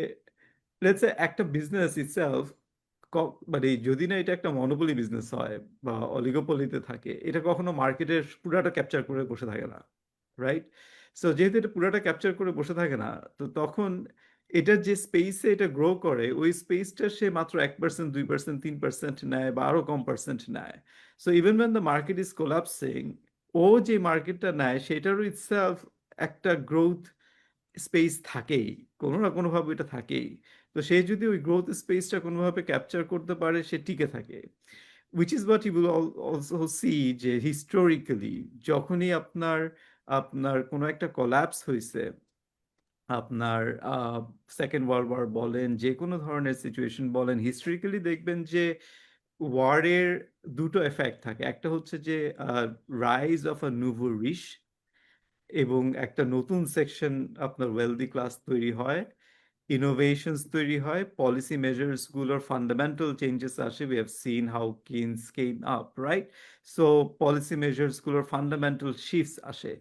লেটস সে একটা বিজনেস ইটসেলফ, মানে যদি না এটা একটা মনোপলি বিজনেস হয় বা অলিগোপলিতে থাকে, এটা কখনো মার্কেটের পুরাটা ক্যাপচার করে বসে থাকে না, রাইট? সো যেহেতু এটা পুরাটা ক্যাপচার করে বসে থাকে না, তো তখন এটার যে স্পেসে এটা গ্রো করে ওই স্পেসটা সে মাত্র 1%, 2%, 3% নেয় বা আরো কম পার্সেন্ট নেয়। So even when the market is collapsing, ও যে মার্কেটটা নেয় সেটারও ইটসেলফ একটা গ্রোথ স্পেস থাকেই, কোনো না কোনোভাবে এটা থাকেই। তো সে যদি ওই গ্রোথ স্পেসটা কোনোভাবে ক্যাপচার করতে পারে সে টিকে থাকে। Which is what you will also see যে হিস্টোরিক্যালি যখনই আপনার আপনার কোনো একটা কোল্যাপস হয়েছে, আপনার সেকেন্ড ওয়ার্ল্ড ওয়ার বলেন, যে কোনো ধরনের সিচুয়েশন বলেন, হিস্টোরিক্যালি দেখবেন যে ওয়ারের দুটো এফেক্ট থাকে। একটা হচ্ছে যে রাইজ অফ আ নুভো রিশ, এবং একটা নতুন সেকশন আপনার ওয়েলদি ক্লাস তৈরি হয়, ইনোভেশনস তৈরি হয়, পলিসি মেজার্স গুলোর ফান্ডামেন্টাল চেঞ্জেস আসে। We have seen how Keynes came up, right? So policy measures গুলোর ফান্ডামেন্টাল শিফটস আসে।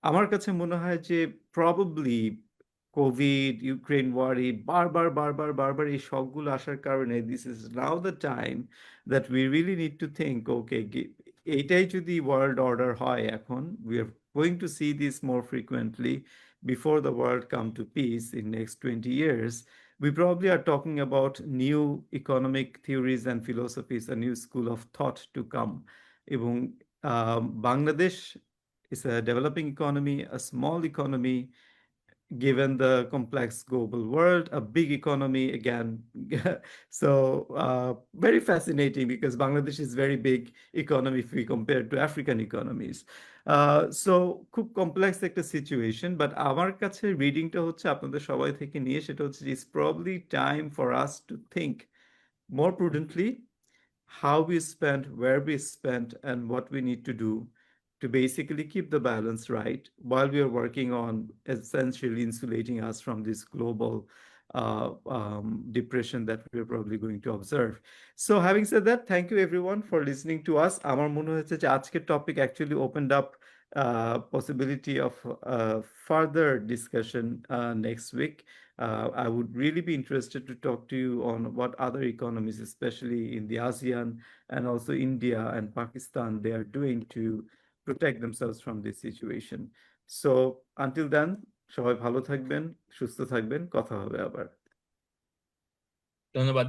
আমার কাছে মনে হয় যে প্রবাবলি কোভিড, ইউক্রেন ওয়ার, এই বারবার বারবার বারবার এই শকগুলো আসার কারণে this is now the time that we really need to think, okay এইটাই যদি ওয়ার্ল্ড অর্ডার হয় এখন, we are going to see this more frequently before the world come to peace in next 20 years. We probably are talking about new economic theories and philosophies, a new school of thought to come. এবং Bangladesh is a developing economy, a small economy, given the complex global world, a big economy again. So very fascinating because Bangladesh is very big economy if we compare to African economies. So খুব complex একটা situation, but আমার কাছে রিডিংটা হচ্ছে আপনাদের সবাই থেকে নিয়ে, সেটা হচ্ছে it's probably time for us to think more prudently how we spend, where we spend, and what we need to do to basically keep the balance right while we are working on essentially insulating us from this global depression that we're probably going to observe. So having said that, thank you everyone for listening to us. আমার মনে হচ্ছে যে আজকের topic actually opened up possibility of further discussion next week. I would really be interested to talk to you on what other economies, especially in the ASEAN and also India and Pakistan, they are doing to protect themselves from this situation. So until then, সবাই ভালো থাকবেন, সুস্থ থাকবেন, কথা হবে আবার। ধন্যবাদ।